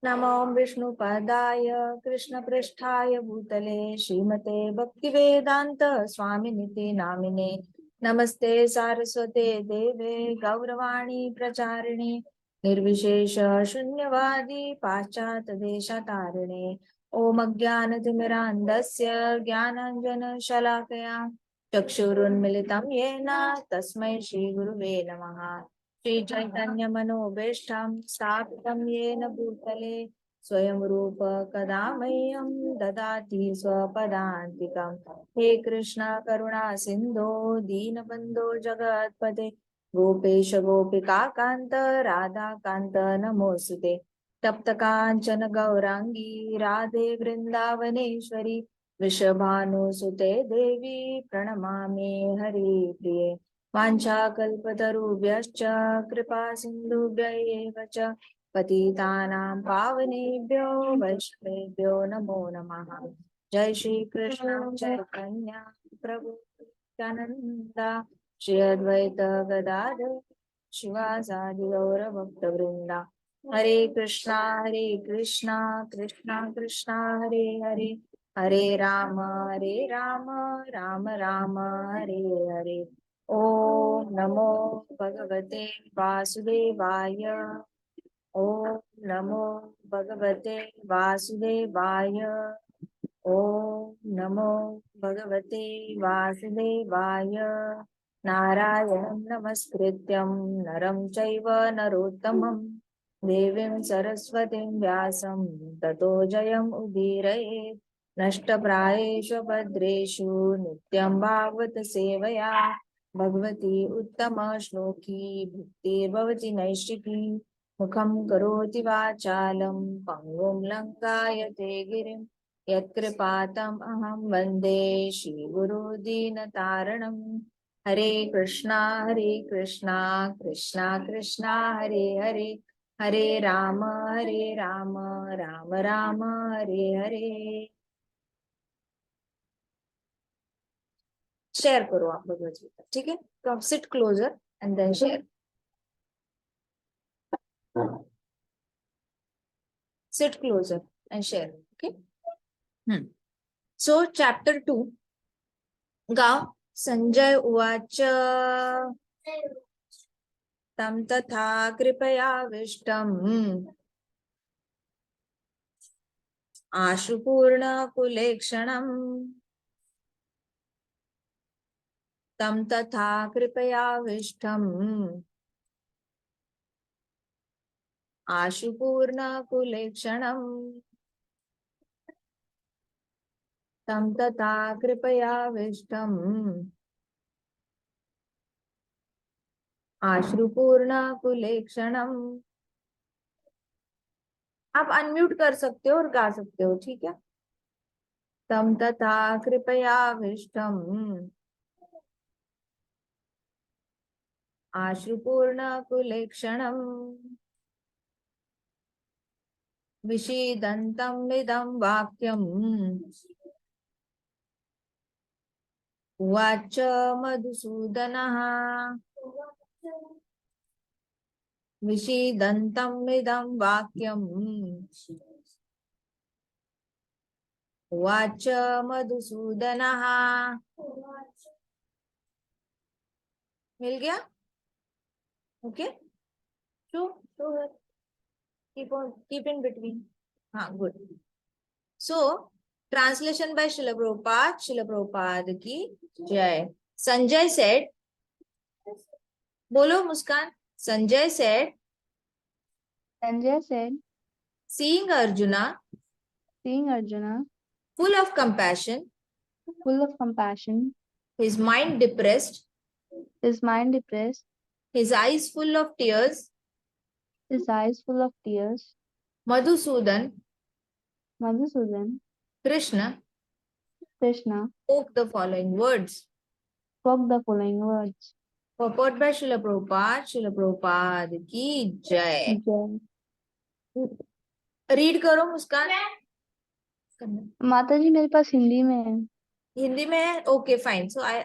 नमो विष्णुपदाय कृष्णपृष्ठाय भूतले श्रीमते भक्तिवेदांत स्वामिनिति नामिने नमस्ते सारस्वते देवे गौरवाणी प्रचारिणे निर्विशेष शून्यवादी पाश्चात्य देशतारिणे ओम अज्ञानतिमिरान्धस्य ज्ञानाञ्जनशलाकया चक्षुरुन्मिलितं येन तस्मै श्रीगुरुवे नमः। श्री चैतन्य मनोभीष्टं स्थापितं येन भूतले स्वयं रूप कदा मह्यं ददाति स्वपदान्तिकं। हे कृष्ण करुणा सिंधो दीनबंधो जगत्पते गोपेश गोपिका कांत राधा कांत नमोस्तुते। तप्त कांचन गौरांगी राधे वृंदावनेश्वरी वृषभानुसुते देवी प्रणमामि हरिप्रिये। वाञ्छाकल्पतरुभ्यश्च कृपा सिन्धुभ्य एव च पतितानां पावनेभ्यो वैष्णवेभ्यो नमो नमः। जय श्री कृष्ण चैतन्य प्रभु नित्यानंद श्री अद्वैत गदाधर शिवासादि गौर भक्तवृंदा। हरे कृष्णा कृष्णा कृष्णा हरे हरे हरे राम राम राम हरे हरे। ओम नमो भगवते वासुदेवाय। ओम नमो भगवते वासुदेवाय। ओम नमो भगवते वासुदेवाय। नारायणं नमस्कृत्यं नरं चैव नरोत्तमं देवीं सरस्वतीं व्यासं ततो जयम् उदीरयेत्। नष्टप्रायेषु भद्रेषु नित्यं भागवत सेवया भगवती उत्तम श्लोकी भक्तिर्भवति नैष्टिकी। मुखं करोति वाचालं पङ्गुं लङ्कायते गिरिं यत्कृपातम् अहं वन्दे श्रीगुरु दीनतारणम्। हरे कृष्णा कृष्णा कृष्णा हरे हरे हरे राम राम राम हरे हरे। शेयर करो आप भगवत गीता, ठीक है? तो आप sit closer and then share. Sit closer and share. Okay. So chapter 2. गाव संजय उवाच तं तथा कृपयाविष्टम् आशुपूर्णकुलेक्षणम् तं तथा कृपयाविष्टम् आशुपूर्णकुलेक्षणम् तं तथा कृपयाविष्टम् आश्रुपूर्णकुलेक्षणम्। आप अनम्यूट कर सकते हो और गा सकते हो, ठीक है? तं तथा कृपयाविष्टम् आश्रुपूर्णकुलेक्षणम् विषीदन्तम् इदं वाक्यम् उवाच मधुसूदनः। विषीदन्तम् इदं वाक्यम् उवाच मधुसूदनः। मिल गया? Okay, keep in between. हाँ, good. So translation by Srila Prabhupada की जय। संजय said, बोलो मुस्कान। Sanjay said, seeing Arjuna full of compassion, his mind depressed, his eyes full of tears, Madhusudan, Krishna, spoke the following words. Purport by Srila Prabhupada की जय। Read करो मुस्कान। माता जी मेरे पास हिंदी में है। हिंदी में है? Okay fine. So I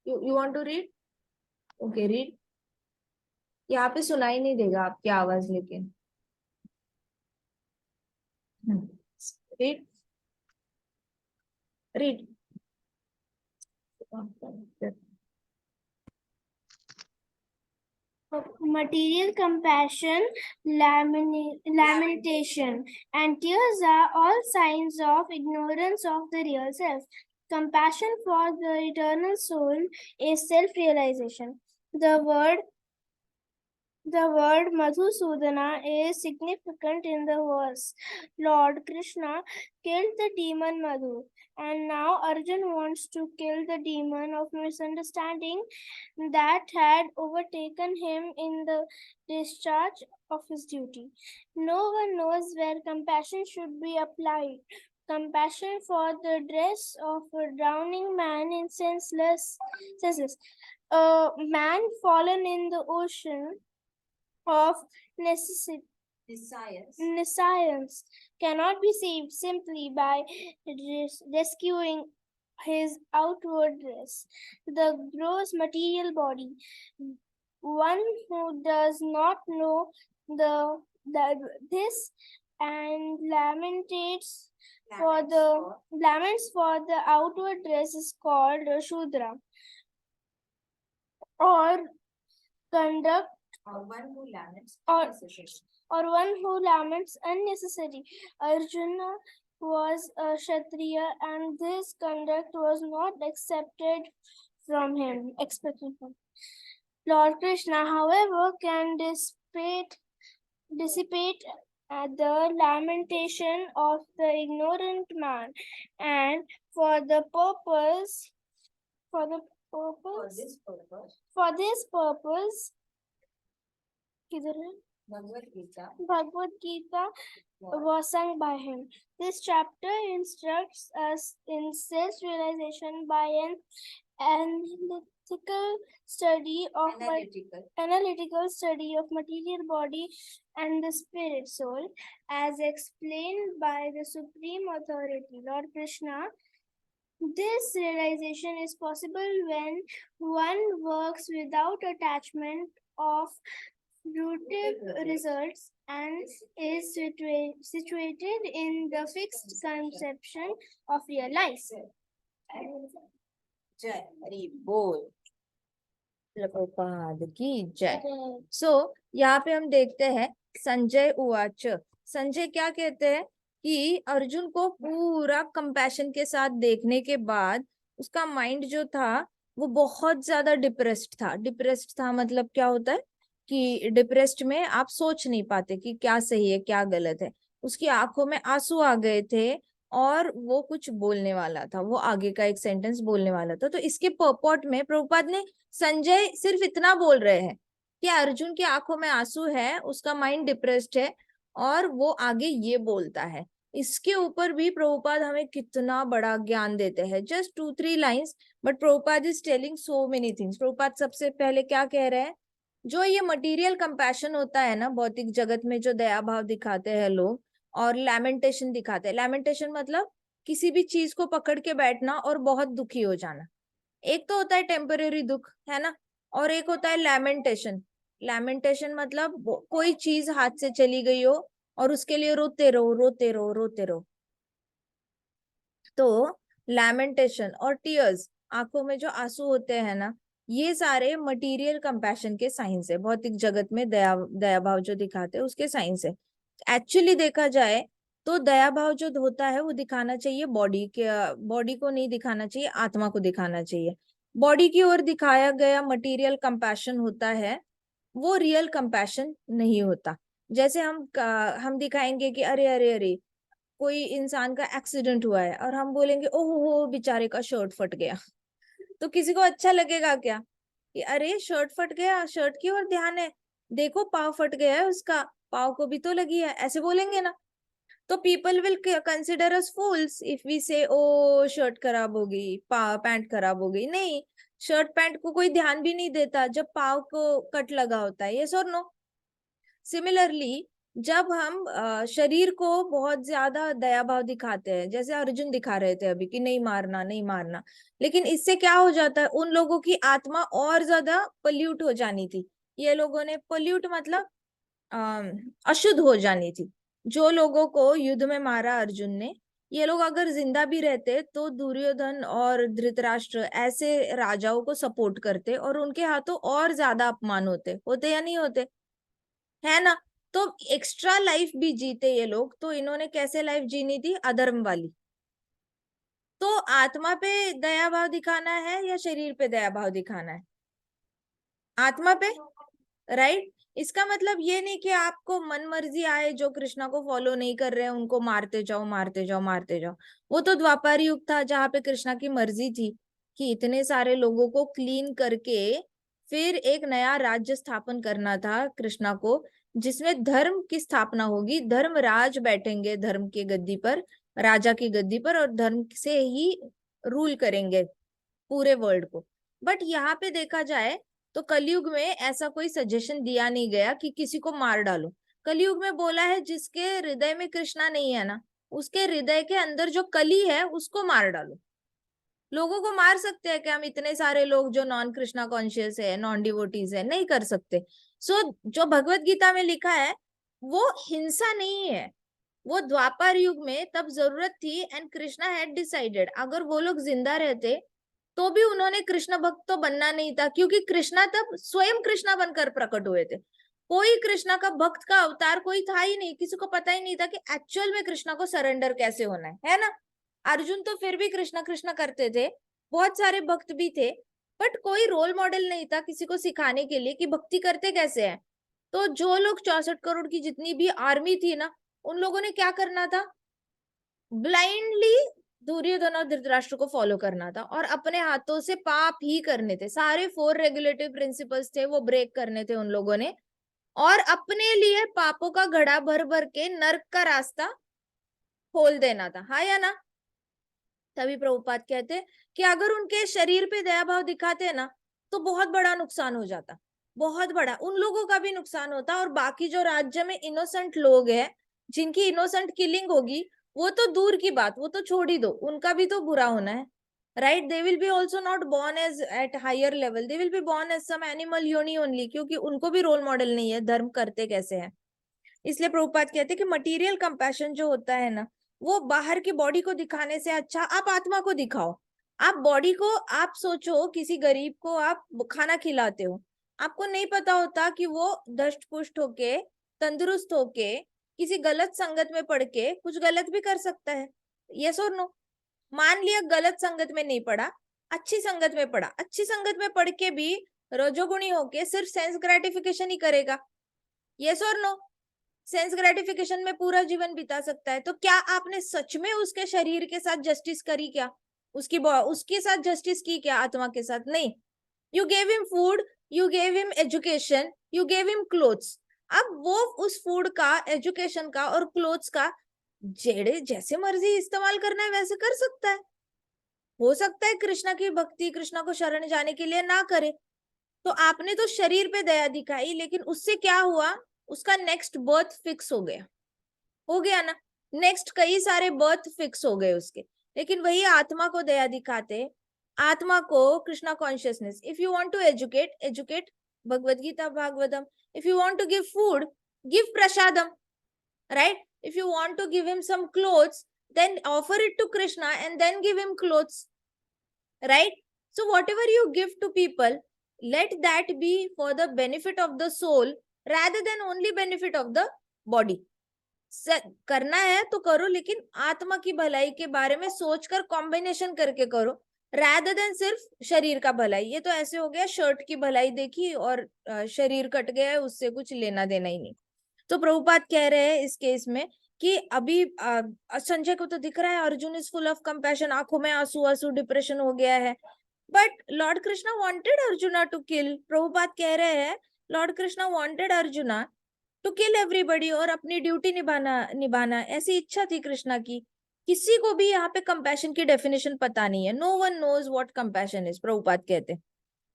you want to read? Okay read. यहाँ पे सुनाई नहीं देगा आपकी आवाज, लेकिन read read. Material compassion, lamentation, and tears are all signs of ignorance of the real self. Compassion for the eternal soul is self-realization. The word Madhusudana is significant in the verse. Lord Krishna killed the demon Madhu, and now Arjun wants to kill the demon of misunderstanding that had overtaken him in the discharge of his duty. No one knows where compassion should be applied. Compassion for the dress of a drowning man in senseless. A man fallen in the ocean of nescience cannot be saved simply by rescuing his outward dress, the gross material body. One who does not know this and laments for the outward dress is called Shudra, or conduct or one who laments unnecessary. Arjuna was a Kshatriya, and this conduct was not expected from Lord Krishna, however, can dissipate the lamentation of the ignorant man, and for this purpose, Bhagavad Gita was sung by him. This chapter instructs us in self-realization by an analytical study of material body and the spirit soul, as explained by the supreme authority, Lord Krishna. This realization is possible when one works without attachment of fruitive results and is situated in the fixed conception of real life. जय हरि बोल, प्रभुपाद की जय। सो यहाँ पे हम देखते हैं संजय उवाच। संजय क्या कहते हैं कि अर्जुन को पूरा कंपैशन के साथ देखने के बाद उसका माइंड जो था वो बहुत ज्यादा डिप्रेस्ड था। मतलब क्या होता है कि डिप्रेस्ड में आप सोच नहीं पाते कि क्या सही है क्या गलत है। उसकी आंखों में आंसू आ गए थे और वो कुछ बोलने वाला था, वो आगे का एक सेंटेंस बोलने वाला था। तो इसके पर्पॉट में प्रभुपाद ने संजय सिर्फ इतना बोल रहे हैं कि अर्जुन की आंखों में आंसू है, उसका माइंड डिप्रेस्ड है और वो आगे ये बोलता है। इसके ऊपर भी प्रभुपाद हमें कितना बड़ा ज्ञान देते हैं, just 2-3 lines, but Prabhupada is telling so many things. Prabhupada सबसे पहले क्या कह रहे हैं, जो ये मटेरियल कंपैशन होता है ना भौतिक जगत में, जो दया भाव दिखाते हैं लोग और लैमेंटेशन दिखाते हैं। लैमेंटेशन मतलब किसी भी चीज को पकड़ के बैठना और बहुत दुखी हो जाना। एक तो होता है टेम्परेरी दुख, है ना, और एक होता है लैमेंटेशन। लैमेंटेशन मतलब कोई चीज हाथ से चली गई हो और उसके लिए रोते रहो रोते रहो रोते रहो। तो लैमेंटेशन और टीयर्स, आंखों में जो आंसू होते हैं ना, ये सारे मटेरियल कंपैशन के साइंस है। भौतिक जगत में दया भाव जो दिखाते हैं उसके साइंस है। एक्चुअली देखा जाए तो दया भाव जो होता है वो दिखाना चाहिए बॉडी को नहीं दिखाना चाहिए, आत्मा को दिखाना चाहिए। बॉडी की ओर दिखाया गया मटेरियल कंपैशन होता है, वो रियल कंपैशन नहीं होता। जैसे हम दिखाएंगे कि अरे अरे अरे कोई इंसान का एक्सीडेंट हुआ है और हम बोलेंगे ओहो हो बेचारे का शर्ट फट गया, तो किसी को अच्छा लगेगा क्या कि अरे शर्ट फट गया, शर्ट की ओर ध्यान है, देखो पाव फट गया है उसका, पाव को भी तो लगी है, ऐसे बोलेंगे ना। तो people will consider us fools if we say oh shirt खराब हो गई, पैंट खराब हो गई। नहीं, शर्ट पैंट को कोई ध्यान भी नहीं देता जब पाव को कट लगा होता है, यस और नो। सिमिलरली जब हम शरीर को बहुत ज्यादा दया भाव दिखाते हैं, जैसे अर्जुन दिखा रहे थे अभी कि नहीं मारना नहीं मारना, लेकिन इससे क्या हो जाता है, उन लोगों की आत्मा और ज्यादा पोल्यूट हो जानी थी। ये लोगों ने पोल्यूट मतलब अशुद्ध हो जानी थी। जो लोगों को युद्ध में मारा अर्जुन ने, ये लोग अगर जिंदा भी रहते तो दुर्योधन और धृतराष्ट्र ऐसे राजाओं को सपोर्ट करते और उनके हाथों और ज्यादा अपमान होते होते या नहीं होते, है ना। तो एक्स्ट्रा लाइफ भी जीते ये लोग, तो इन्होंने कैसे लाइफ जीनी थी, अधर्म वाली। तो आत्मा पे दया भाव दिखाना है या शरीर पे दया भाव दिखाना है, आत्मा पे, राइट। इसका मतलब ये नहीं कि आपको मन मर्जी आए, जो कृष्णा को फॉलो नहीं कर रहे हैं उनको मारते जाओ मारते जाओ मारते जाओ। वो तो द्वापर युग था जहां पे कृष्णा की मर्जी थी कि इतने सारे लोगों को क्लीन करके फिर एक नया राज्य स्थापन करना था कृष्णा को, जिसमें धर्म की स्थापना होगी, धर्मराज बैठेंगे धर्म की गद्दी पर, राजा की गद्दी पर, और धर्म से ही रूल करेंगे पूरे वर्ल्ड को। बट यहाँ पे देखा जाए तो कलयुग में ऐसा कोई सजेशन दिया नहीं गया कि किसी को मार डालो। कलयुग में बोला है जिसके हृदय में कृष्णा नहीं है ना, उसके हृदय के अंदर जो कली है उसको मार डालो। लोगों को मार सकते हैं क्या हम, इतने सारे लोग जो नॉन कृष्णा कॉन्शियस है, नॉन डिवोटीज है, नहीं कर सकते। सो जो भगवत गीता में लिखा है वो हिंसा नहीं है, वो द्वापर युग में तब जरूरत थी एंड कृष्णा हैड डिसाइडेड, अगर वो लोग जिंदा रहते तो भी उन्होंने कृष्ण भक्त तो बनना नहीं था, क्योंकि कृष्णा तब स्वयं कृष्णा बनकर प्रकट हुए थे। कोई कृष्णा का भक्त का अवतार कोई था ही नहीं, किसी को पता ही नहीं था कि एक्चुअल में कृष्णा को सरेंडर कैसे होना है ना। अर्जुन तो फिर भी कृष्णा कृष्णा करते थे, बहुत सारे भक्त भी थे, बट कोई रोल मॉडल नहीं था किसी को सिखाने के लिए कि भक्ति करते कैसे हैं। तो जो लोग 64 करोड़ की जितनी भी आर्मी थी ना, उन लोगों ने क्या करना था, ब्लाइंडली दुर्योधन और धृतराष्ट्र को फॉलो करना था और अपने हाथों से पाप ही करने थे, सारे 4 रेगुलेटिव प्रिंसिपल्स थे वो ब्रेक करने थे उन लोगों ने, और अपने लिए पापों का घड़ा भर भर के नर्क का रास्ता खोल देना था, हाँ या ना। तभी प्रभुपाद कहते हैं कि अगर उनके शरीर पे दया भाव दिखाते ना तो बहुत बड़ा नुकसान हो जाता, बहुत बड़ा, उन लोगों का भी नुकसान होता, और बाकी जो राज्य में इनोसेंट लोग हैं जिनकी इनोसेंट किलिंग होगी वो तो दूर की बात, वो तो छोड़ ही दो, उनका भी तो बुरा होना है, right. They will be also not born as at higher level, they will be born as some animal योनि ओनली, क्योंकि उनको भी रोल मॉडल नहीं है धर्म करते कैसे है। इसलिए प्रभुपाद कहते हैं कि मटेरियल कंपैशन जो होता है ना, वो बाहर की बॉडी को दिखाने से अच्छा आप आत्मा को दिखाओ। आप बॉडी को, आप सोचो किसी गरीब को आप खाना खिलाते हो, आपको नहीं पता होता कि वो दष्ट पुष्ट होके, तंदुरुस्त होके, किसी गलत संगत में पड़ के कुछ गलत भी कर सकता है, यस और नो। मान लिया गलत संगत में नहीं पड़ा, अच्छी संगत में पड़ा, अच्छी संगत में पढ़ के भी रजोगुणी होके सिर्फ सेंस ग्रेटिफिकेशन ही करेगा, यस और नो। सेंस ग्रेटिफिकेशन में पूरा जीवन बिता सकता है, तो क्या आपने सच में उसके शरीर के साथ जस्टिस करी क्या, उसके साथ जस्टिस की क्या, आत्मा के साथ नहीं। You gave him food, you gave him education, you gave him clothes. अब वो उस फूड का, एजुकेशन का और क्लोथ्स का जेड़े जैसे मर्जी इस्तेमाल करना है वैसे कर सकता है। हो सकता है कृष्णा की भक्ति, कृष्णा को शरण जाने के लिए ना करे, तो आपने तो शरीर पे दया दिखाई, लेकिन उससे क्या हुआ, उसका नेक्स्ट बर्थ फिक्स हो गया ना, नेक्स्ट कई सारे बर्थ फिक्स हो गए उसके। लेकिन वही आत्मा को दया दिखाते, आत्मा को Krishna consciousness, if you want to educate, educate, Bhagavad Gita Bhagavatam, if you want to give food, give prasadam, right? If you want to give him some clothes, then offer it to Krishna and then give him clothes, right? So whatever you give to people, let that be for the benefit of the soul rather than only benefit of the body. करना है तो करो, लेकिन आत्मा की भलाई के बारे में सोचकर कॉम्बिनेशन करके करो, rather than सिर्फ शरीर का भलाई। ये तो ऐसे हो गया शर्ट की भलाई देखी और शरीर कट गया है, उससे कुछ लेना देना ही नहीं। तो प्रभुपाद कह रहे हैं इस केस में कि अभी संजय को तो दिख रहा है Arjun is full of compassion, आंखों में आंसू आंसू, डिप्रेशन हो गया है, but lord Krishna wanted Arjuna to kill. Prabhupada कह रहे हैं lord Krishna wanted Arjuna to kill everybody, और अपनी ड्यूटी निभाना निभाना ऐसी इच्छा थी कृष्णा की। किसी को भी यहाँ पे कंपैशन की डेफिनेशन पता नहीं है, no one knows what compassion is. Prabhupada कहते हैं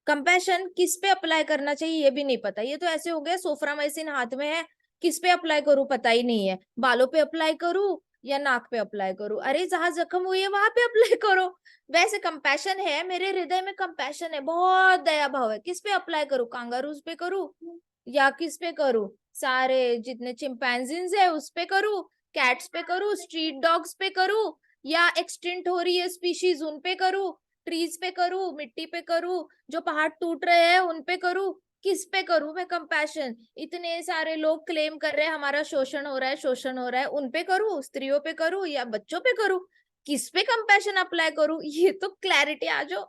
कंपैशन किस पे अप्लाई करना चाहिए ये भी नहीं पता, ये तो ऐसे हो गया सोफ्रामाइसिन हाथ में है, किस पे अप्लाई करूं पता ही नहीं है, बालों पे अप्लाई करूं या नाक पे अप्लाई करूं, अरे जहां जख्म हुई है वहां पे अप्लाई करो। वैसे कंपैशन है, मेरे हृदय में कंपैशन है, बहुत दया भाव है, किस पे अप्लाई करूं, कांगारूज पे करूं या किस पे करूं, सारे जितने चिंपैंजीज है उस पे करूँ, कैट्स पे करूँ, स्ट्रीट डॉग्स पे करूँ, या एक्सटिंक्ट हो रही है स्पीशीज उन पे करूँ, ट्रीज पे करूँ, मिट्टी पे करूँ, जो पहाड़ टूट रहे हैं उन पे करूँ, किस पे करूँ मैं कंपैशन? इतने सारे लोग क्लेम कर रहे हैं हमारा शोषण हो रहा है, शोषण हो रहा है, उन पे करूँ, स्त्रियों पे करूँ या बच्चों पे करूँ? किस पे कंपैशन अप्लाई करूँ? ये तो क्लैरिटी आ जाओ।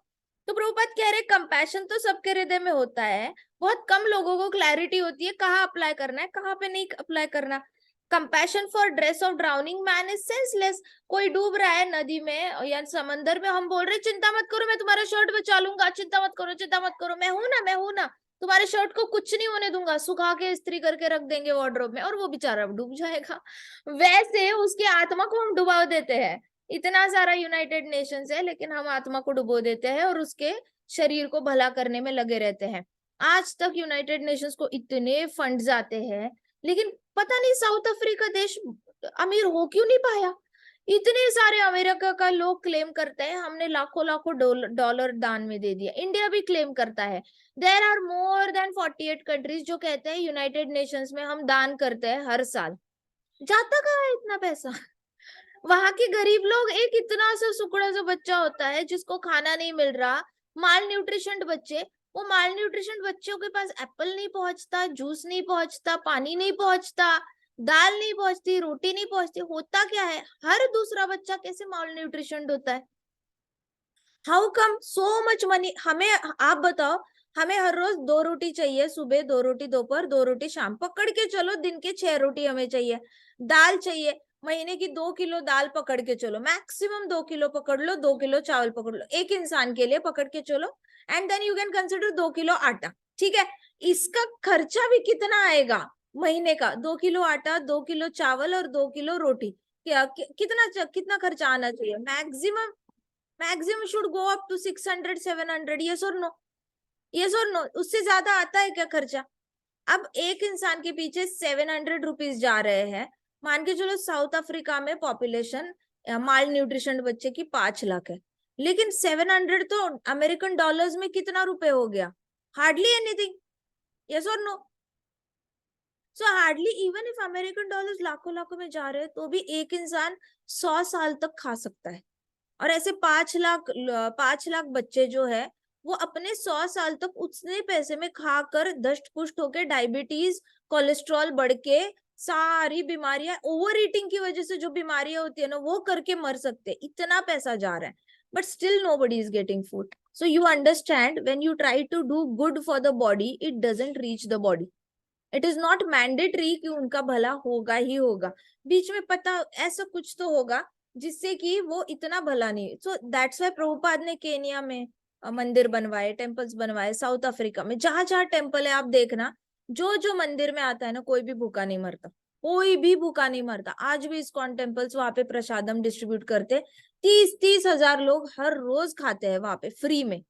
तो प्रभुपाद कह रहे कंपैशन तो सबके हृदय में होता है, बहुत कम लोगों को क्लैरिटी होती है कहाँ अप्लाई करना है, कहाँ पे नहीं अप्लाई करना। Compassion for dress of drowning man is senseless. कोई डूब रहा है नदी में या समंदर में, हम बोल रहे चिंता मत करो मैं तुम्हारा शर्ट बचा लूंगा, चिंता मत करो, चिंता मत करो, मैं हूं ना, तुम्हारे शर्ट को कुछ नहीं होने दूंगा, सुखा के इस्त्री करके रख देंगे वार्डरोब में और वो बेचारा डूब जाएगा। वैसे उसकी आत्मा को हम डुबा देते हैं। इतना सारा यूनाइटेड नेशंस है लेकिन हम आत्मा को डुबो देते हैं और उसके शरीर को भला करने में लगे रहते हैं। आज तक यूनाइटेड नेशंस को इतने फंड्स आते हैं, लेकिन पता नहीं साउथ अफ्रीका देश अमीर हो क्यों नहीं पाया। इतने सारे अमेरिका का लोग क्लेम करते हैं हमने लाखों लाखों डॉलर दान में दे दिया, इंडिया भी क्लेम करता है। There are more than 48 countries जो कहते हैं यूनाइटेड नेशंस में हम दान करते हैं हर साल। जाता कहाँ है इतना पैसा? वहां के गरीब लोग, एक इतना सा सुकड़ा सा बच्चा होता है जिसको खाना नहीं मिल रहा, माल न्यूट्रिशन बच्चे, वो माल न्यूट्रिशन बच्चों के पास एप्पल नहीं पहुंचता, जूस नहीं पहुंचता, पानी नहीं पहुंचता, दाल नहीं पहुंचती, रोटी नहीं पहुंचती, होता क्या है? हर दूसरा बच्चा कैसे माल न्यूट्रिशन होता है? How come so much money? हमें आप बताओ, हमें हर रोज 2 रोटी चाहिए, सुबह 2 रोटी, दोपहर 2 रोटी, शाम पकड़ के चलो दिन के 6 रोटी हमें चाहिए। दाल चाहिए, महीने की 2 किलो दाल पकड़ के चलो, मैक्सिमम 2 किलो पकड़ लो, 2 किलो चावल पकड़ लो एक इंसान के लिए पकड़ के चलो, and then you can consider 2 kilo आटा। ठीक है, इसका खर्चा भी कितना आएगा महीने का? 2 किलो आटा, 2 किलो चावल और 2 किलो रोटी, कितना खर्चा आना चाहिए? Maximum should go up to 600 700, yes और नो? यस और नो? उससे ज्यादा आता है क्या खर्चा? अब एक इंसान के पीछे 700 रुपीज जा रहे हैं। मान के चलो साउथ अफ्रीका में पॉपुलेशन माल न्यूट्रिशन बच्चे की 5 लाख है, लेकिन 700 तो अमेरिकन डॉलर्स में कितना रुपए हो गया? हार्डली एनीथिंग, यस और no? So hardly even if American dollars लाखों लाखों में जा रहे हैं तो भी एक इंसान 100 साल तक खा सकता है। और ऐसे 5 लाख बच्चे जो है वो अपने 100 साल तक उतने पैसे में खाकर दष्ट पुष्ट होके डायबिटीज, कोलेस्ट्रॉल बढ़ के, सारी बीमारियां, ओवर ईटिंग की वजह से जो बीमारियां होती है ना वो करके मर सकते हैं, इतना पैसा जा रहा है, but still nobody is getting food. So you understand, when you try to do good for the body, it doesn't reach the body. It is not mandatory कि उनका भला होगा ही होगा, बीच में पता ऐसा कुछ तो होगा जिससे कि वो इतना भला नहीं। सो दैट्स वाई प्रभुपाद ने केनिया में मंदिर बनवाए, टेम्पल्स बनवाए, साउथ अफ्रीका में जहां जहां टेम्पल है आप देखना, जो जो मंदिर में आता है ना कोई भी भूखा नहीं मरता, कोई भी भूखा नहीं मरता। आज भी इस्कॉन टेम्पल्स वहां पे प्रसादम डिस्ट्रीब्यूट करते, 30-30 हजार लोग हर रोज खाते हैं वहां पे फ्री में,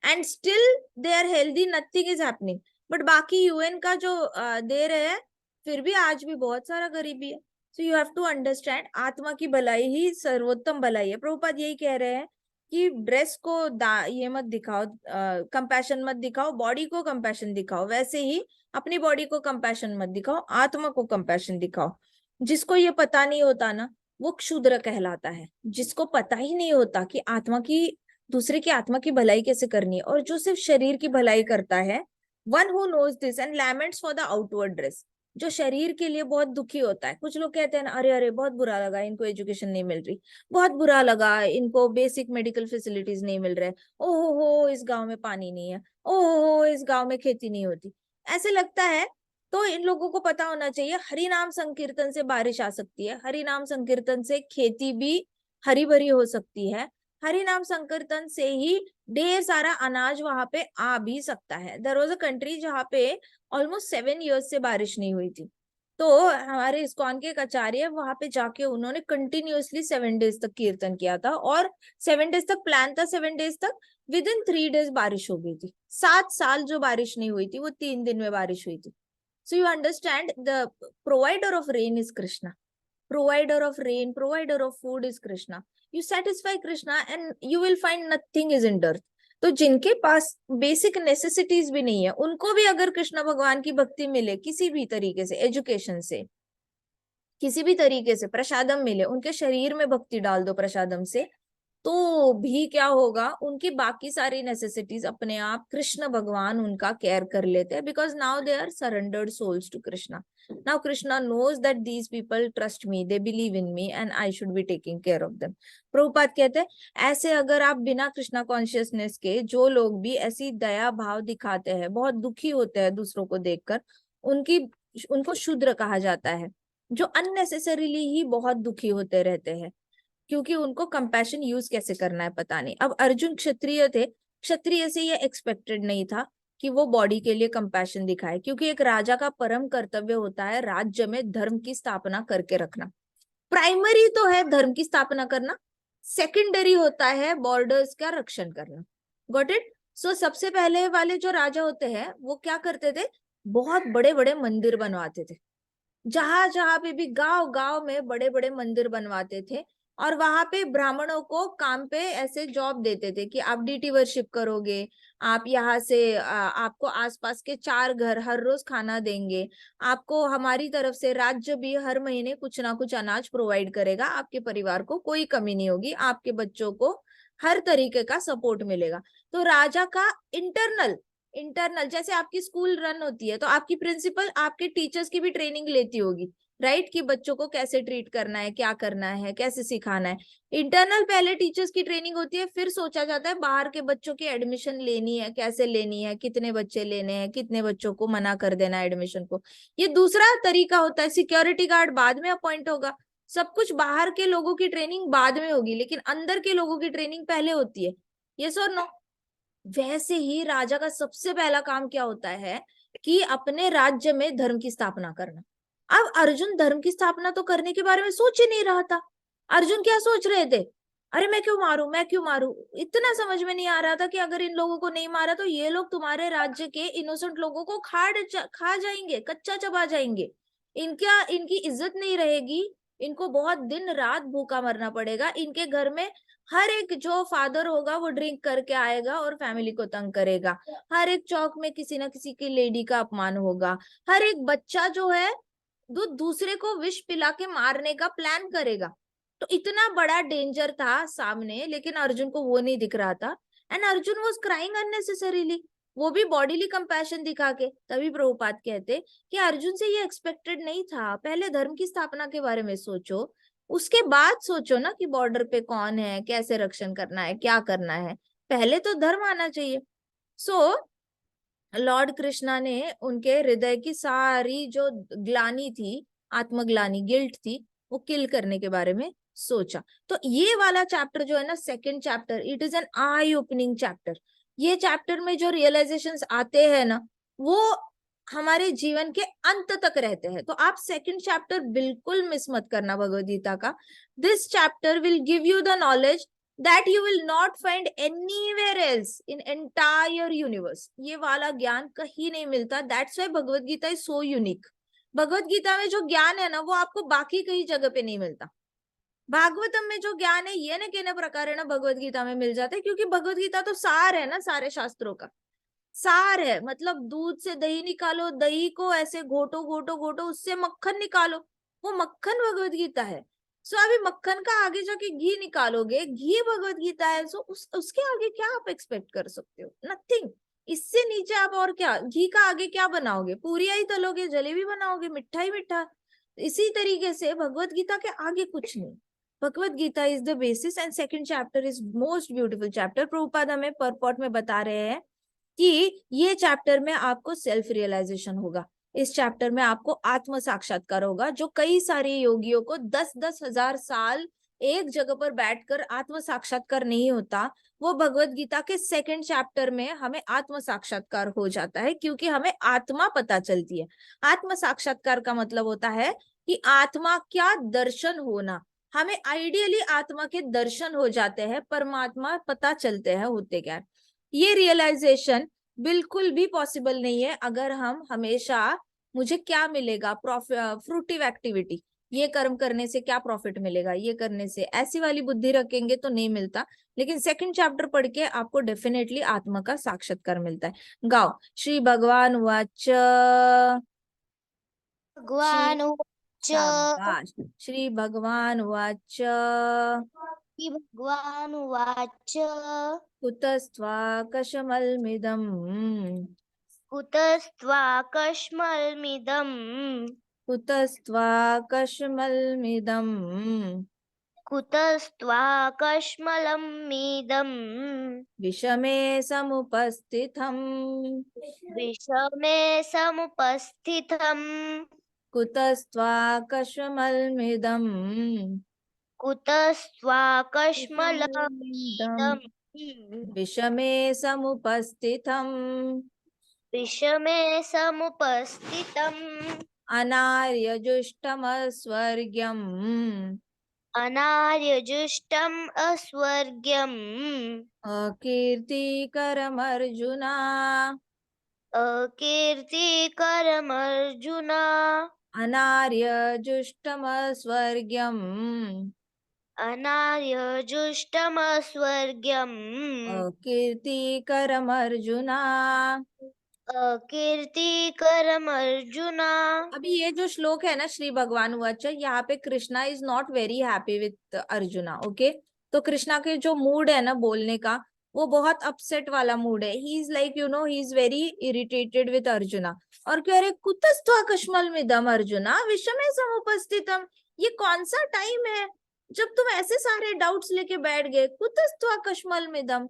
and still they are healthy, nothing is happening. But बाकी यूएन का जो दे रहे हैं फिर भी आज भी बहुत सारा गरीबी है। So you have to understand, आत्मा की भलाई ही सर्वोत्तम भलाई है। प्रभुपाद यही कह रहे हैं कि ड्रेस को ये मत दिखाओ, कंपैशन मत दिखाओ, बॉडी को कंपैशन दिखाओ, वैसे ही अपनी बॉडी को कंपैशन मत दिखाओ, आत्मा को कंपैशन दिखाओ। जिसको ये पता नहीं होता ना वो क्षुद्र कहलाता है, जिसको पता ही नहीं होता कि आत्मा की, दूसरे की आत्मा की भलाई कैसे करनी है, और जो सिर्फ शरीर की भलाई करता है, one who knows this and laments for the outward dress, जो शरीर के लिए बहुत दुखी होता है। कुछ लोग कहते हैं ना, अरे अरे बहुत बुरा लगा इनको एजुकेशन नहीं मिल रही, बहुत बुरा लगा इनको बेसिक मेडिकल फैसिलिटीज नहीं मिल रहे, ओहो हो इस गांव में पानी नहीं है, ओहो हो इस गांव में खेती नहीं होती, ऐसे लगता है। तो इन लोगों को पता होना चाहिए हरि नाम संकीर्तन से बारिश आ सकती है, हरि नाम संकीर्तन से खेती भी हरी भरी हो सकती है, हरि नाम संकीर्तन से ही ढेर सारा अनाज वहां पे आ भी सकता है। देयर वाज अ कंट्री जहाँ पे ऑलमोस्ट 7 years से बारिश नहीं हुई थी, तो हमारे इस्कॉन के एक आचार्य वहां पे जाके उन्होंने कंटिन्यूअसली 7 days तक कीर्तन किया था, और 7 days तक प्लान था, 7 days तक विद इन 3 days बारिश हो गई थी। 7 साल जो बारिश नहीं हुई थी वो 3 दिन में बारिश हुई थी। So you understand, the provider of rain is Krishna, provider of rain, provider of food is Krishna. You satisfy Krishna and you will find nothing is in dearth. तो जिनके पास बेसिक नेसेसिटीज भी नहीं है, उनको भी अगर कृष्ण भगवान की भक्ति मिले किसी भी तरीके से, एजुकेशन से, किसी भी तरीके से प्रसादम मिले, उनके शरीर में भक्ति डाल दो प्रसादम से, तो भी क्या होगा, उनकी बाकी सारी नेसेसिटीज अपने आप कृष्ण भगवान उनका केयर कर लेते हैं, because now they are surrendered souls to Krishna. Now Krishna knows that these people trust me, they believe in me and I should be taking care of them. Prabhupada कहते हैं ऐसे अगर आप बिना कृष्णा कॉन्शियसनेस के, जो लोग भी ऐसी दया भाव दिखाते हैं, बहुत दुखी होते हैं दूसरों को देखकर, उनकी उनको शूद्र कहा जाता है, जो अननेसेसरीली ही बहुत दुखी होते रहते हैं, क्योंकि उनको कंपैशन यूज कैसे करना है पता नहीं. अब अर्जुन क्षत्रिय थे, क्षत्रिय से ये एक्सपेक्टेड नहीं था कि वो बॉडी के लिए कंपैशन दिखाए, क्योंकि एक राजा का परम कर्तव्य होता है राज्य में धर्म की स्थापना करके रखना. प्राइमरी तो है धर्म की स्थापना करना, सेकेंडरी होता है बॉर्डर्स का रक्षण करना. Got it. सो सबसे पहले वाले जो राजा होते हैं वो क्या करते थे, बहुत बड़े बड़े मंदिर बनवाते थे, जहां जहां पे भी गांव गांव में बड़े बड़े मंदिर बनवाते थे, और वहां पे ब्राह्मणों को काम पे ऐसे जॉब देते थे कि आप डीटी वर्शिप करोगे, आप यहाँ से आपको आसपास के 4 घर हर रोज खाना देंगे, आपको हमारी तरफ से राज्य भी हर महीने कुछ ना कुछ अनाज प्रोवाइड करेगा, आपके परिवार को कोई कमी नहीं होगी, आपके बच्चों को हर तरीके का सपोर्ट मिलेगा. तो राजा का इंटरनल इंटरनल जैसे आपकी स्कूल रन होती है, तो आपकी प्रिंसिपल आपके टीचर्स की भी ट्रेनिंग लेती होगी, राइट, कि बच्चों को कैसे ट्रीट करना है, क्या करना है, कैसे सिखाना है. इंटरनल पहले टीचर्स की ट्रेनिंग होती है, फिर सोचा जाता है बाहर के बच्चों की एडमिशन लेनी है, कैसे लेनी है, कितने बच्चे लेने हैं, कितने बच्चों को मना कर देना है एडमिशन को. ये दूसरा तरीका होता है. सिक्योरिटी गार्ड बाद में अपॉइंट होगा, सब कुछ बाहर के लोगों की ट्रेनिंग बाद में होगी, लेकिन अंदर के लोगों की ट्रेनिंग पहले होती है. यस और नो. वैसे ही राजा का सबसे पहला काम क्या होता है कि अपने राज्य में धर्म की स्थापना करना. अब अर्जुन धर्म की स्थापना तो करने के बारे में सोच ही नहीं रहा था. अर्जुन क्या सोच रहे थे, अरे मैं क्यों मारूं, मैं क्यों मारूं. इतना समझ में नहीं आ रहा था कि अगर इन लोगों को नहीं मारा तो ये लोग तुम्हारे राज्य के इनोसेंट लोगों को खा जाएंगे, कच्चा चबा जाएंगे, इनकी इज्जत नहीं रहेगी, इनको बहुत दिन रात भूखा मरना पड़ेगा, इनके घर में हर एक जो फादर होगा वो ड्रिंक करके आएगा और फैमिली को तंग करेगा, हर एक चौक में किसी ना किसी की लेडी का अपमान होगा, हर एक बच्चा जो है दूसरे को विष पिला के मारने का प्लान करेगा. तो इतना बड़ा डेंजर था सामने, लेकिन अर्जुन को वो नहीं दिख रहा था, and Arjun was crying unnecessarily, वो भी बॉडीली कंपैशन दिखा के. तभी प्रभुपाद कहते कि अर्जुन से ये एक्सपेक्टेड नहीं था, पहले धर्म की स्थापना के बारे में सोचो, उसके बाद सोचो ना कि बॉर्डर पे कौन है, कैसे रक्षण करना है, क्या करना है, पहले तो धर्म आना चाहिए. सो लॉर्ड कृष्णा ने उनके हृदय की सारी जो ग्लानी थी, आत्मग्लानी, गिल्ट थी, वो किल करने के बारे में सोचा. तो ये वाला चैप्टर जो है ना, second chapter, it is an I opening chapter. ये चैप्टर में जो रियलाइजेशंस आते हैं ना, वो हमारे जीवन के अंत तक रहते हैं. तो आप सेकंड चैप्टर बिल्कुल मिस मत करना भगवद गीता का. This chapter will give you the knowledge that you will not find anywhere else in entire universe. ये वाला ज्ञान कहीं नहीं मिलता. That's why Bhagavad Gita is so unique. Bhagavad Gita में जो ज्ञान है ना, वो आपको बाकी कहीं जगह पे नहीं मिलता. भागवतम में जो ज्ञान है ये न कहने प्रकार है ना, भगवत गीता में मिल जाता है, क्योंकि भगवत गीता तो सार है ना, सारे शास्त्रों का सार है. मतलब दूध से दही निकालो, दही को ऐसे घोटो घोटो घोटो, उससे मक्खन निकालो, वो मक्खन भगवत गीता है. सो अभी मक्खन का आगे जाके घी निकालोगे, घी भगवत गीता है. सो उसके आगे क्या आप एक्सपेक्ट कर सकते हो, नथिंग. इससे नीचे आप और क्या, घी का आगे क्या बनाओगे, पूरियां ही तलोगे, जलेबी बनाओगे, मिठा ही मिठा. इसी तरीके से भगवत गीता के आगे कुछ नहीं. Bhagavad Gita is the basis, and second chapter is most beautiful chapter. Prabhupada हमें परपॉट में बता रहे हैं कि ये चैप्टर में आपको सेल्फ रियलाइजेशन होगा, इस चैप्टर में आपको आत्म साक्षात्कार होगा, जो कई सारे योगियों को 10-10 हजार साल एक जगह पर बैठकर आत्म साक्षात्कार नहीं होता, वो भगवत गीता के सेकंड चैप्टर में हमें आत्म साक्षात्कार हो जाता है, क्योंकि हमें आत्मा पता चलती है. आत्म साक्षात्कार का मतलब होता है कि आत्मा क्या दर्शन होना. हमें आइडियली आत्मा के दर्शन हो जाते हैं, परमात्मा पता चलते हैं होते क्या. ये रियलाइजेशन बिल्कुल भी पॉसिबल नहीं है अगर हम हमेशा मुझे क्या मिलेगा, फ्रूटिव एक्टिविटी, ये कर्म करने से क्या प्रॉफिट मिलेगा, ये करने से, ऐसी वाली बुद्धि रखेंगे तो नहीं मिलता। लेकिन सेकंड चैप्टर पढ़ के आपको डेफिनेटली आत्मा का साक्षात्कार मिलता है। गाओ। श्री भगवान वाच। श्री भगवान उवाच शाबाश। श्री भगवान वाच। भगवान उवाच कुतस्त्वाकशमलमिदम् कुतस्त्वाकश्मलमिदम् कुतस्त्वाकशमलमिदम् कुतस्त्वाकश्मलमिदम् विषमे समुपस्थितम् विषमे समुपस्थितम् कुतस्त्वाकशमलमिदम् विषममिदम् कुतस्त्वाकश्मलमिदम् विषमे समुपस्थितम् विषमे समुपस्थितम् अनार्यजुष्टमस्वर्ग्यम् अनार्यजुष्टम् अस्वर्ग्यम् अकीर्तिकरमर्जुना अकीर्तिकरमर्जुन अनार्यजुष्टमस्वर्ग्यम् अनार्यजुष्टमस्वर्ग्यम् अकीर्तिकरमर्जुना। अकीर्तिकरमर्जुन। अभी ये जो श्लोक है ना, श्री भगवान वाच, यहाँ पे Krishna is not very happy with arjuna. Okay, तो कृष्णा के जो मूड है ना बोलने का, वो बहुत अपसेट वाला मूड है। He is like he is very irritated with arjuna. और कह रहे कुतस्त्वा कश्मलमिदम् अर्जुना विषमे समुपस्थितम। ये कौन सा टाइम है जब तुम ऐसे सारे डाउट्स लेके बैठ गए? कुतस्त्वा कश्मलमिदम्,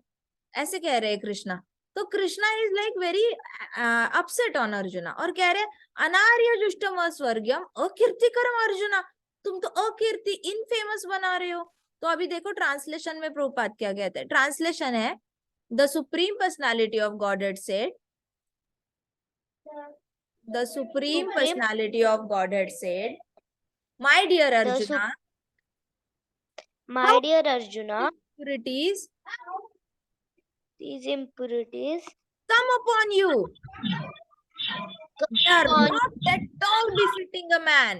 ऐसे कह रहे हैं कृष्णा। तो Krishna is like very upset on arjuna और कह रहे अनार्य जुष्टम अस्वर्ग्यम अकीर्तिकरम अर्जुना, तुम तो अकीर्ति इनफेमस बना रहे हो। तो अभी देखो ट्रांसलेशन में प्रभुपाद क्या कहते हैं। ट्रांसलेशन है, the supreme personality of Godhead said, the supreme personality of Godhead said, my dear Arjuna, My dear Arjuna, impurities these impurities come upon you. They are not at all befitting a man.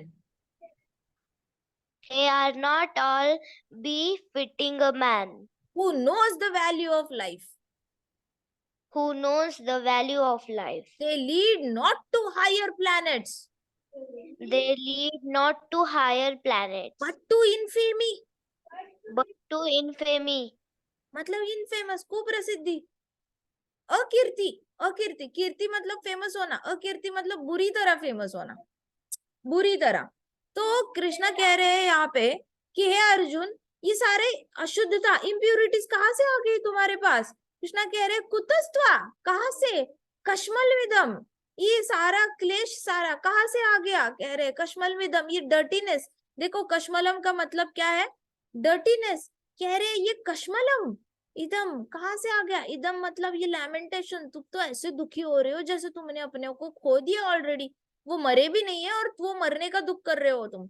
they are not all befitting a man Who knows the value of life. who knows the value of life. They lead not to higher planets, They lead not to higher planets, but to infamy. but to infamy. मतलब infamous, कुप्रसिद्धि। अकीर्ति, अकीर्ति, कीर्ति मतलब famous होना, अकीर्ति मतलब बुरी तरह famous होना, बुरी तरह। तो कृष्णा कह रहे हैं यहाँ पे कि हे अर्जुन, ये सारे अशुद्धता, इम्प्यूरिटीज कहाँ से आ गई तुम्हारे पास? कृष्णा कह रहे कुतस्त्वा, कहाँ से? कश्मल विदम, ये सारा क्लेश सारा कहाँ से आ गया? कह रहे कश्मल विदम, ये डर्टीनेस। देखो कश्मलम का मतलब क्या है? डर्टीनेस। कह रहे ये कश्मलम इदम कहाँ से आ गया? इदम मतलब ये लैमेंटेशन, तुम तो ऐसे दुखी हो रहे हो जैसे तुमने अपने को खो दिया ऑलरेडी। वो मरे भी नहीं है और वो मरने का दुख कर रहे हो तुम।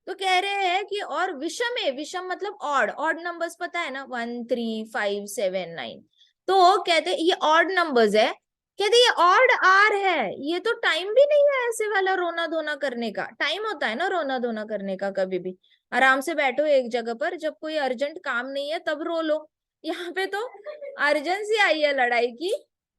तो कह रहे हैं कि और विषम है, विषम मतलब ऑड, ऑड नंबर्स पता है ना, 1 3 5 7 9। तो कहते ये ऑड नंबर्स है। कहते ये ऑड आर है, ये तो टाइम भी नहीं है ऐसे वाला रोना धोना करने का। टाइम होता है ना रोना धोना करने का, कभी भी आराम से बैठो एक जगह पर, जब कोई अर्जेंट काम नहीं है तब रो लो। यहाँ पे तो अर्जेंसी आई है लड़ाई की,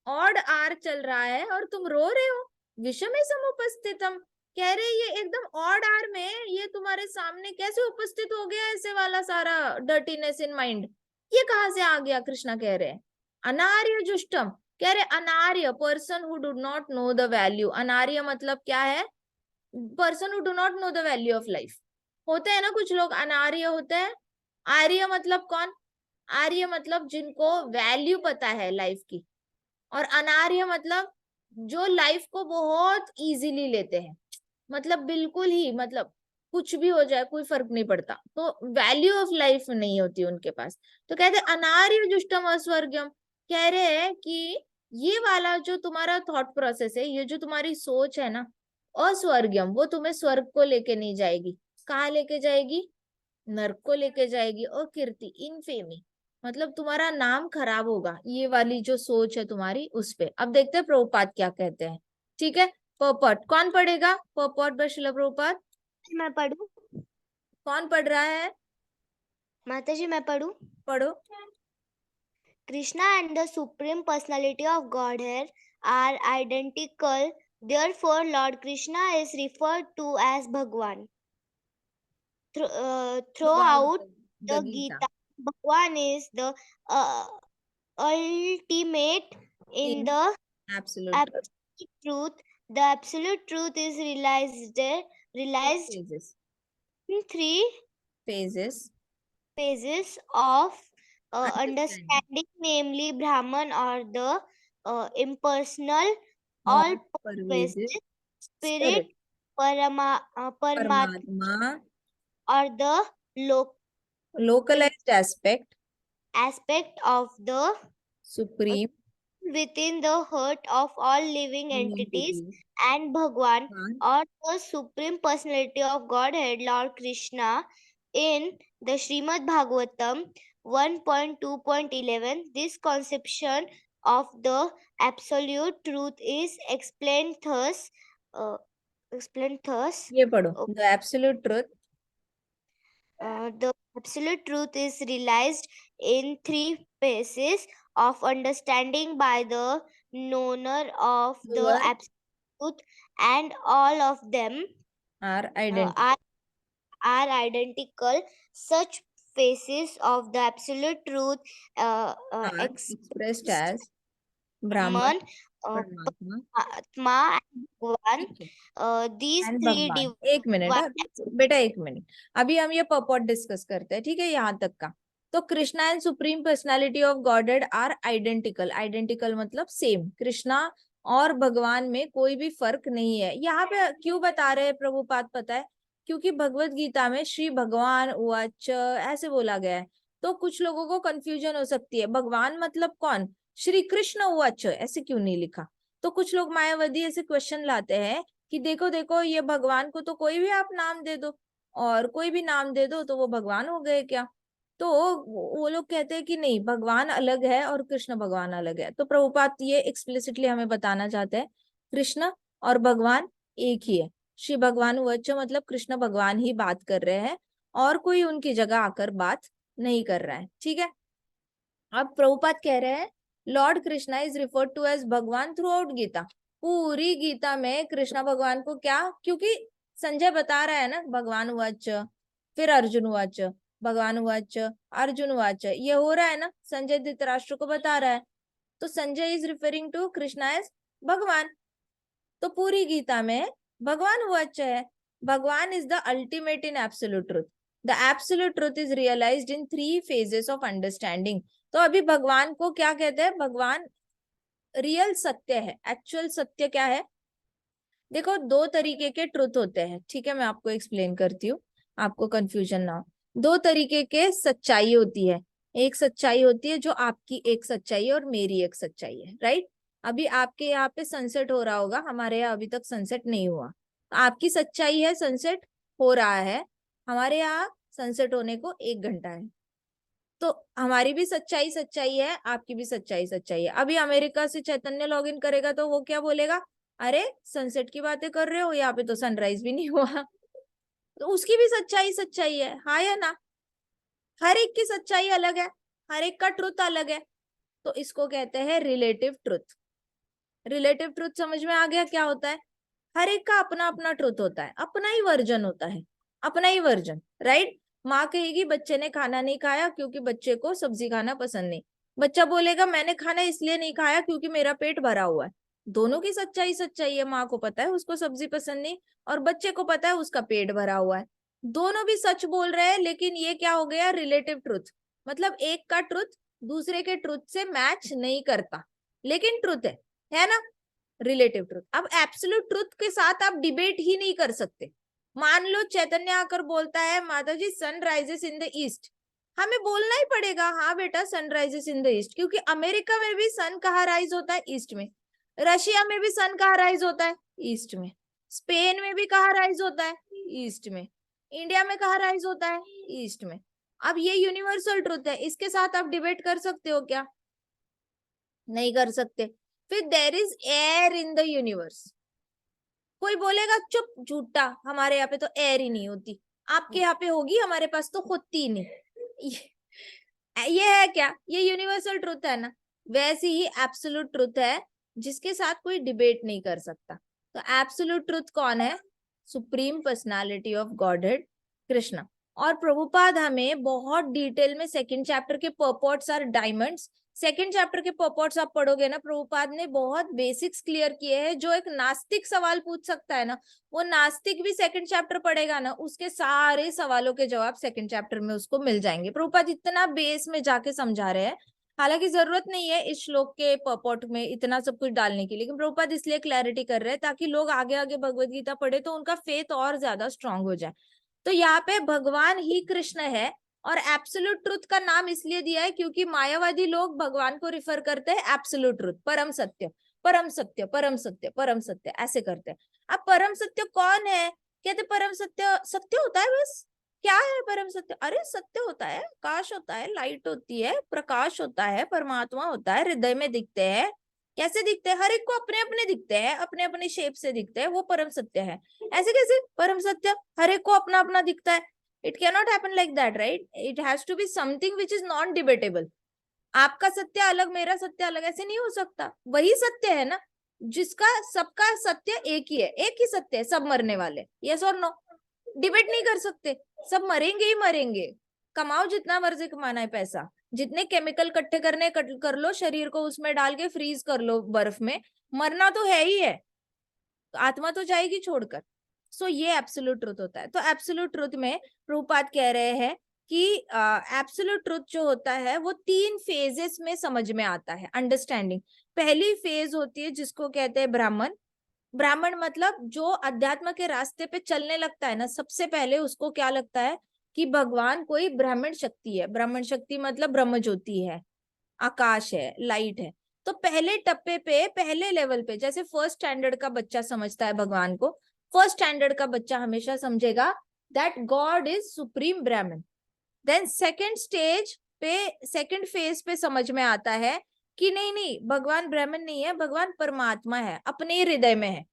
ऑड आर चल रहा है और तुम रो रहे हो। विषमे समुपस्थितम, कह रहे ये एकदम ऑड आर में ये तुम्हारे सामने कैसे उपस्थित हो गया ऐसे वाला सारा डर्टीनेस इन माइंड? ये कहाँ से आ गया? कृष्णा कह रहे हैं अनार्य जुष्टम। कह रहे अनार्य, person who do not know the value. अनार्य मतलब क्या है? Person who do not know the value of life. होते हैं ना कुछ लोग अनार्य होते हैं। आर्य मतलब कौन? आर्य मतलब जिनको वैल्यू पता है लाइफ की। और अनार्य मतलब जो लाइफ को बहुत इजीली लेते हैं, मतलब बिल्कुल ही, मतलब कुछ भी हो जाए कोई फर्क नहीं पड़ता, तो वैल्यू ऑफ लाइफ नहीं होती उनके पास। तो कहते अनार्य जुष्टम अस्वर्ग्यम। कह रहे हैं कि ये वाला जो तुम्हारा थॉट प्रोसेस है, ये जो तुम्हारी सोच है ना, अस्वर्ग्यम, वो तुम्हें स्वर्ग को लेके नहीं जाएगी। कहाँ लेके जाएगी? नर्क को लेके जाएगी। अकीर्ति, इनफेमी, मतलब तुम्हारा नाम खराब होगा, ये वाली जो सोच है तुम्हारी उस पे। अब देखते हैं प्रभुपाद क्या कहते हैं। ठीक है, पर्पट कौन पढ़ेगा? पर्पट बाय श्रील प्रभुपाद। मैं पढ़ूं? कौन पढ़ रहा है? माता जी मैं पढ़ूं? पढ़ो। Krishna and the Supreme Personality of Godhead are identical. Therefore, Lord Krishna is referred to as Bhagwan. Throughout the Gita, Bhagwan is the ultimate in the absolute absolute truth. The absolute truth is realized phases. in three Phases. phases of Understanding. understanding, namely Brahman or the impersonal, Or all pervasive pervasive spirit, Paramatma, Paramatma. or the Localized aspect. aspect of the Supreme. within the heart of all living entities, and Bhagwan or the Supreme Personality of Godhead, Lord Krishna, in the Srimad Bhagavatam 1.2.11. This conception of the absolute truth is explained thus. ये पढ़ो. The absolute truth. The absolute truth is realized in three phases of understanding by the knower of the absolute truth, and all of them are identical. Are identical. Such phases of the absolute truth Are expressed as Brahman, Paramatma, Atma, and Bhagwan. These and three भगवान. एक minute बेटा, एक minute. अभी हम ये पर्पॉट discuss करते हैं, ठीक है, यहाँ तक का. तो Krishna and supreme personality of Godhead are identical. Identical मतलब सेम. कृष्णा और भगवान में कोई भी फर्क नहीं है. यहाँ पे क्यों बता रहे हैं प्रभुपाद पता है? क्योंकि भगवत गीता में श्री भगवान उवाच ऐसे बोला गया है, तो कुछ लोगों को कंफ्यूजन हो सकती है. भगवान मतलब कौन? श्री कृष्ण उवाच ऐसे क्यों नहीं लिखा? तो कुछ लोग मायावादी ऐसे क्वेश्चन लाते हैं कि देखो देखो, ये भगवान को तो कोई भी आप नाम दे दो, और कोई भी नाम दे दो तो वो भगवान हो गए क्या? तो वो लोग कहते हैं कि नहीं, भगवान अलग है और कृष्ण भगवान अलग है. तो प्रभुपाद ये एक्सप्लिसिटली हमें बताना चाहते हैं, कृष्ण और भगवान एक ही है. श्री भगवान वच्च मतलब कृष्ण भगवान ही बात कर रहे हैं, और कोई उनकी जगह आकर बात नहीं कर रहा है. ठीक है. अब प्रभुपाद कह रहे हैं lord Krishna is referred to as Bhagavan throughout Gita. पूरी गीता में कृष्णा भगवान को क्या, क्योंकि संजय बता रहा है ना, भगवान वाच, फिर अर्जुन वाच, भगवान वाच, अर्जुन वाच, ये हो रहा है ना, संजय धृतराष्ट्र को बता रहा है. तो Sanjay is referring to Krishna as Bhagavan. तो पूरी गीता में भगवान वाच है. Bhagavan is the ultimate in absolute truth. The absolute truth is realized in three phases of understanding. तो अभी भगवान को क्या कहते हैं? भगवान रियल सत्य है. एक्चुअल सत्य क्या है? देखो, दो तरीके के ट्रुथ होते हैं, ठीक है, मैं आपको एक्सप्लेन करती हूँ, आपको कंफ्यूजन ना हो. दो तरीके के सच्चाई होती है. एक सच्चाई होती है जो आपकी एक सच्चाई है और मेरी एक सच्चाई है, राइट? अभी आपके यहाँ पे सनसेट हो रहा होगा, हमारे यहाँ अभी तक सनसेट नहीं हुआ. आपकी सच्चाई है सनसेट हो रहा है, हमारे यहाँ सनसेट होने को 1 घंटा है. तो हमारी भी सच्चाई सच्चाई है, आपकी भी सच्चाई सच्चाई है. अभी अमेरिका से चैतन्य लॉग इन करेगा तो वो क्या बोलेगा? अरे सनसेट की बातें कर रहे हो, यहाँ पे तो सनराइज भी नहीं हुआ. तो उसकी भी सच्चाई सच्चाई है, हाँ या ना? हर एक की सच्चाई अलग है, हर एक का ट्रुथ अलग है. तो इसको कहते हैं रिलेटिव ट्रुथ. रिलेटिव ट्रुथ समझ में आ गया क्या होता है? हर एक का अपना अपना ट्रुथ होता है, अपना ही वर्जन होता है, अपना ही वर्जन, राइट? माँ कहेगी बच्चे ने खाना नहीं खाया क्योंकि बच्चे को सब्जी खाना पसंद नहीं. बच्चा बोलेगा मैंने खाना इसलिए नहीं खाया क्योंकि मेरा पेट भरा हुआ है. दोनों की सच्चाई सच्चाई है. माँ को पता है उसको सब्जी पसंद नहीं, और बच्चे को पता है उसका पेट भरा हुआ है. दोनों भी सच बोल रहे हैं, लेकिन ये क्या हो गया? Relative truth. मतलब एक का ट्रुथ दूसरे के ट्रुथ से मैच नहीं करता, लेकिन ट्रुथ है ना? Relative truth. अब एब्सोल्यूट ट्रुथ के साथ आप डिबेट ही नहीं कर सकते. मान लो चैतन्य आकर बोलता है माता जी sun rises in the east, हमें बोलना ही पड़ेगा हाँ बेटा sun rises in the east, क्योंकि अमेरिका में भी सन कहाँ राइज होता है? ईस्ट में. रशिया में भी सन कहाँ राइज होता है? ईस्ट में. स्पेन में भी कहाँ राइज होता है? ईस्ट में. इंडिया में कहाँ राइज होता है? ईस्ट में. अब ये यूनिवर्सल ट्रुथ है, इसके साथ आप डिबेट कर सकते हो क्या? नहीं कर सकते. फिर there is air in the universe. कोई बोलेगा चुप झूठा, हमारे यहाँ पे तो एयर ही नहीं होती, आपके यहाँ पे होगी, हमारे पास तो होती ही नहीं। ये है क्या? ये यूनिवर्सल ट्रुथ है ना। वैसी ही एब्सोल्यूट ट्रुथ है जिसके साथ कोई डिबेट नहीं कर सकता। तो एब्सोल्यूट ट्रुथ कौन है? Supreme personality of godhead Krishna. और प्रभुपाद हमें बहुत डिटेल में सेकंड चैप्टर के पर्पॉट्स आर डायमंड्स, सेकंड चैप्टर के पर्पॉट्स आप पढ़ोगे ना, प्रभुपाद ने बहुत बेसिक्स क्लियर किए हैं। जो एक नास्तिक सवाल पूछ सकता है ना, वो नास्तिक भी सेकंड चैप्टर पढ़ेगा ना, उसके सारे सवालों के जवाब सेकंड चैप्टर में उसको मिल जाएंगे। प्रभुपाद इतना बेस में जाके समझा रहे हैं। हालांकि जरूरत नहीं है इस श्लोक के पर्पॉट में इतना सब कुछ डालने की, लेकिन प्रभुपाद इसलिए क्लैरिटी कर रहे हैं ताकि लोग आगे आगे भगवत गीता पढ़े तो उनका फेथ और ज्यादा स्ट्रांग हो जाए। तो यहाँ पे भगवान ही कृष्ण है, और एब्सोल्यूट ट्रुथ का नाम इसलिए दिया है क्योंकि मायावादी लोग भगवान को रिफर करते हैं एब्सोल्यूट ट्रुथ, परम सत्य, परम सत्य, परम सत्य, परम सत्य, ऐसे करते हैं। अब परम सत्य कौन है? कहते परम सत्य सत्य होता है बस। क्या है परम सत्य? अरे सत्य होता है, आकाश होता है, लाइट होती है, प्रकाश होता है, परमात्मा होता है, हृदय में दिखते हैं। कैसे दिखते हैं? हर एक को अपने अपने दिखते हैं, अपने अपने शेप से दिखते हैं, वो परम सत्य है। ऐसे कैसे परम सत्य? हर एक को अपना अपना दिखता है। It cannot happen like that, right? It has to be something which is non-debatable. आपका सत्य अलग, मेरा सत्य अलग, ऐसे नहीं हो सकता। वही सत्य है ना, जिसका सबका सत्य एक ही है, एक ही सत्य है, सब मरने वाले। यस और नो? डिबेट नहीं कर सकते, सब मरेंगे ही मरेंगे। कमाओ जितना मर्जी कमाना है पैसा, जितने केमिकल इकट्ठे करने कर लो, शरीर को उसमें डाल के फ्रीज कर लो बर्फ में, मरना तो है ही है, आत्मा तो जाएगी छोड़कर। सो ये एब्सोल्यूट ट्रुथ होता है। तो एब्सोल्यूट ट्रुथ में प्रभुपाद कह रहे हैं कि एब्सोल्यूट ट्रुथ जो होता है वो 3 फेजेस में समझ में आता है, अंडरस्टैंडिंग। पहली फेज होती है जिसको कहते हैं ब्राह्मण। ब्राह्मण मतलब जो अध्यात्म के रास्ते पे चलने लगता है ना, सबसे पहले उसको क्या लगता है कि भगवान कोई ब्राह्मण शक्ति है। ब्राह्मण शक्ति मतलब ब्रह्म ज्योति है, आकाश है, लाइट है। तो पहले टप्पे पे, पहले लेवल पे, जैसे फर्स्ट स्टैंडर्ड का बच्चा समझता है भगवान को, फर्स्ट स्टैंडर्ड का बच्चा हमेशा समझेगा दैट गॉड इज सुप्रीम ब्राह्मण। देन सेकंड स्टेज पे, सेकंड फेज पे समझ में आता है कि नहीं नहीं, भगवान ब्राह्मण नहीं है, भगवान परमात्मा है, अपने हृदय में है।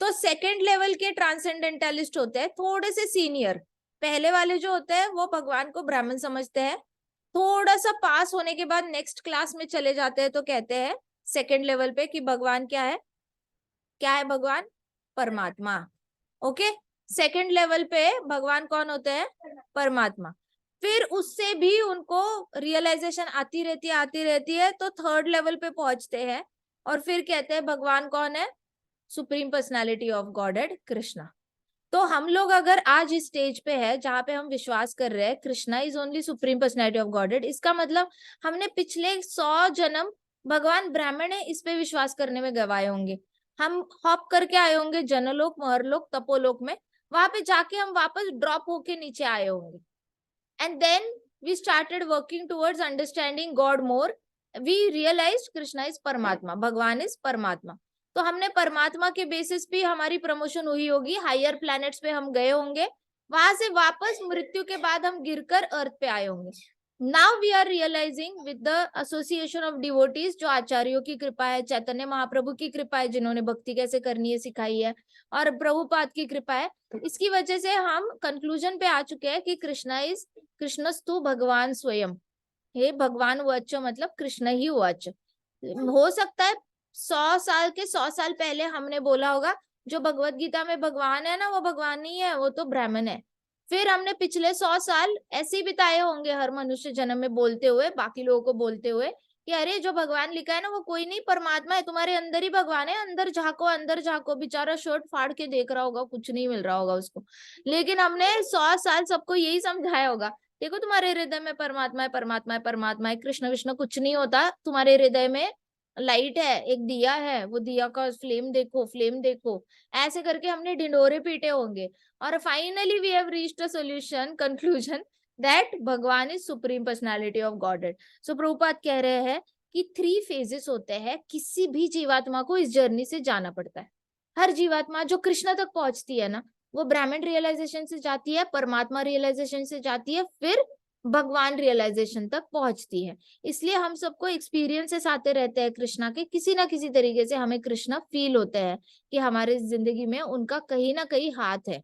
तो सेकंड लेवल के ट्रांसेंडेंटलिस्ट होते हैं, थोड़े से सीनियर। पहले वाले जो होते हैं वो भगवान को ब्राह्मण समझते हैं, थोड़ा सा पास होने के बाद नेक्स्ट क्लास में चले जाते हैं तो कहते हैं सेकंड लेवल पे कि भगवान क्या है? क्या है भगवान? परमात्मा। ओके, सेकंड लेवल पे भगवान कौन होते हैं? परमात्मा। फिर उससे भी उनको रियलाइजेशन आती रहती है, तो थर्ड लेवल पे पहुंचते हैं और फिर कहते हैं भगवान कौन है? Supreme personality of godhead Krishna. तो हम लोग अगर आज इस स्टेज पे है जहां पे हम विश्वास कर रहे हैं Krishna is only supreme personality of godhead, इसका मतलब हमने पिछले 100 जन्म भगवान ब्राह्मण है इस पे विश्वास करने में गवाए होंगे। हम हॉप करके आए होंगे जनलोक, महरलोक, तपोलोक में, वहां पे जाके हम वापस ड्रॉप होके नीचे आए होंगे। And then we started working towards understanding God more. We realized Krishna is Paramatma, Bhagavan is परमात्मा। तो हमने परमात्मा के बेसिस पे हमारी प्रमोशन हुई होगी, हायर प्लैनेट्स पे हम गए होंगे, वहां से वापस मृत्यु के बाद हम गिरकर अर्थ पे आए होंगे। Now we are realizing with the association of devotees, जो आचार्यों की कृपा है, चैतन्य महाप्रभु की कृपा है जिन्होंने भक्ति कैसे करनी है सिखाई है, और प्रभुपाद की कृपा है, इसकी वजह से हम कंक्लूजन पे आ चुके हैं कि कृष्णा इज कृष्णस्तु भगवान स्वयं। हे भगवान वच मतलब कृष्ण ही वच। हो सकता है 100 साल के 100 साल पहले हमने बोला होगा जो भगवत गीता में भगवान है ना वो भगवान नहीं है, वो तो ब्राह्मण है। फिर हमने पिछले 100 साल ऐसे ही बिताए होंगे हर मनुष्य जन्म में बोलते हुए, बाकी लोगों को बोलते हुए कि अरे जो भगवान लिखा है ना वो कोई नहीं, परमात्मा है, तुम्हारे अंदर ही भगवान है, अंदर झांको, अंदर झांको। बेचारा शर्ट फाड़ के देख रहा होगा, कुछ नहीं मिल रहा होगा उसको, लेकिन हमने 100 साल सबको यही समझाया होगा, देखो तुम्हारे हृदय में परमात्मा है, परमात्मा है, परमात्मा है, कृष्ण विष्णु कुछ नहीं होता, तुम्हारे हृदय में लाइट है, एक दिया है, वो दिया का फ्लेम देखो, फ्लेम देखो। ऐसे करके हमने ढिंडोरे पीटे होंगे और finally we have reached a solution, conclusion that भगवान is supreme personality of godhead. So Prabhupada कह रहे हैं कि 3 फेजेस होते हैं, किसी भी जीवात्मा को इस जर्नी से जाना पड़ता है। हर जीवात्मा जो कृष्ण तक पहुंचती है ना, वो ब्राह्मण रियलाइजेशन से जाती है, परमात्मा रियलाइजेशन से जाती है, फिर भगवान रियलाइजेशन तक पहुंचती है। इसलिए हम सबको एक्सपीरियंसेस आते रहते हैं कृष्णा के, किसी ना किसी तरीके से हमें कृष्णा फील होता है कि हमारे जिंदगी में उनका कहीं ना कहीं हाथ है।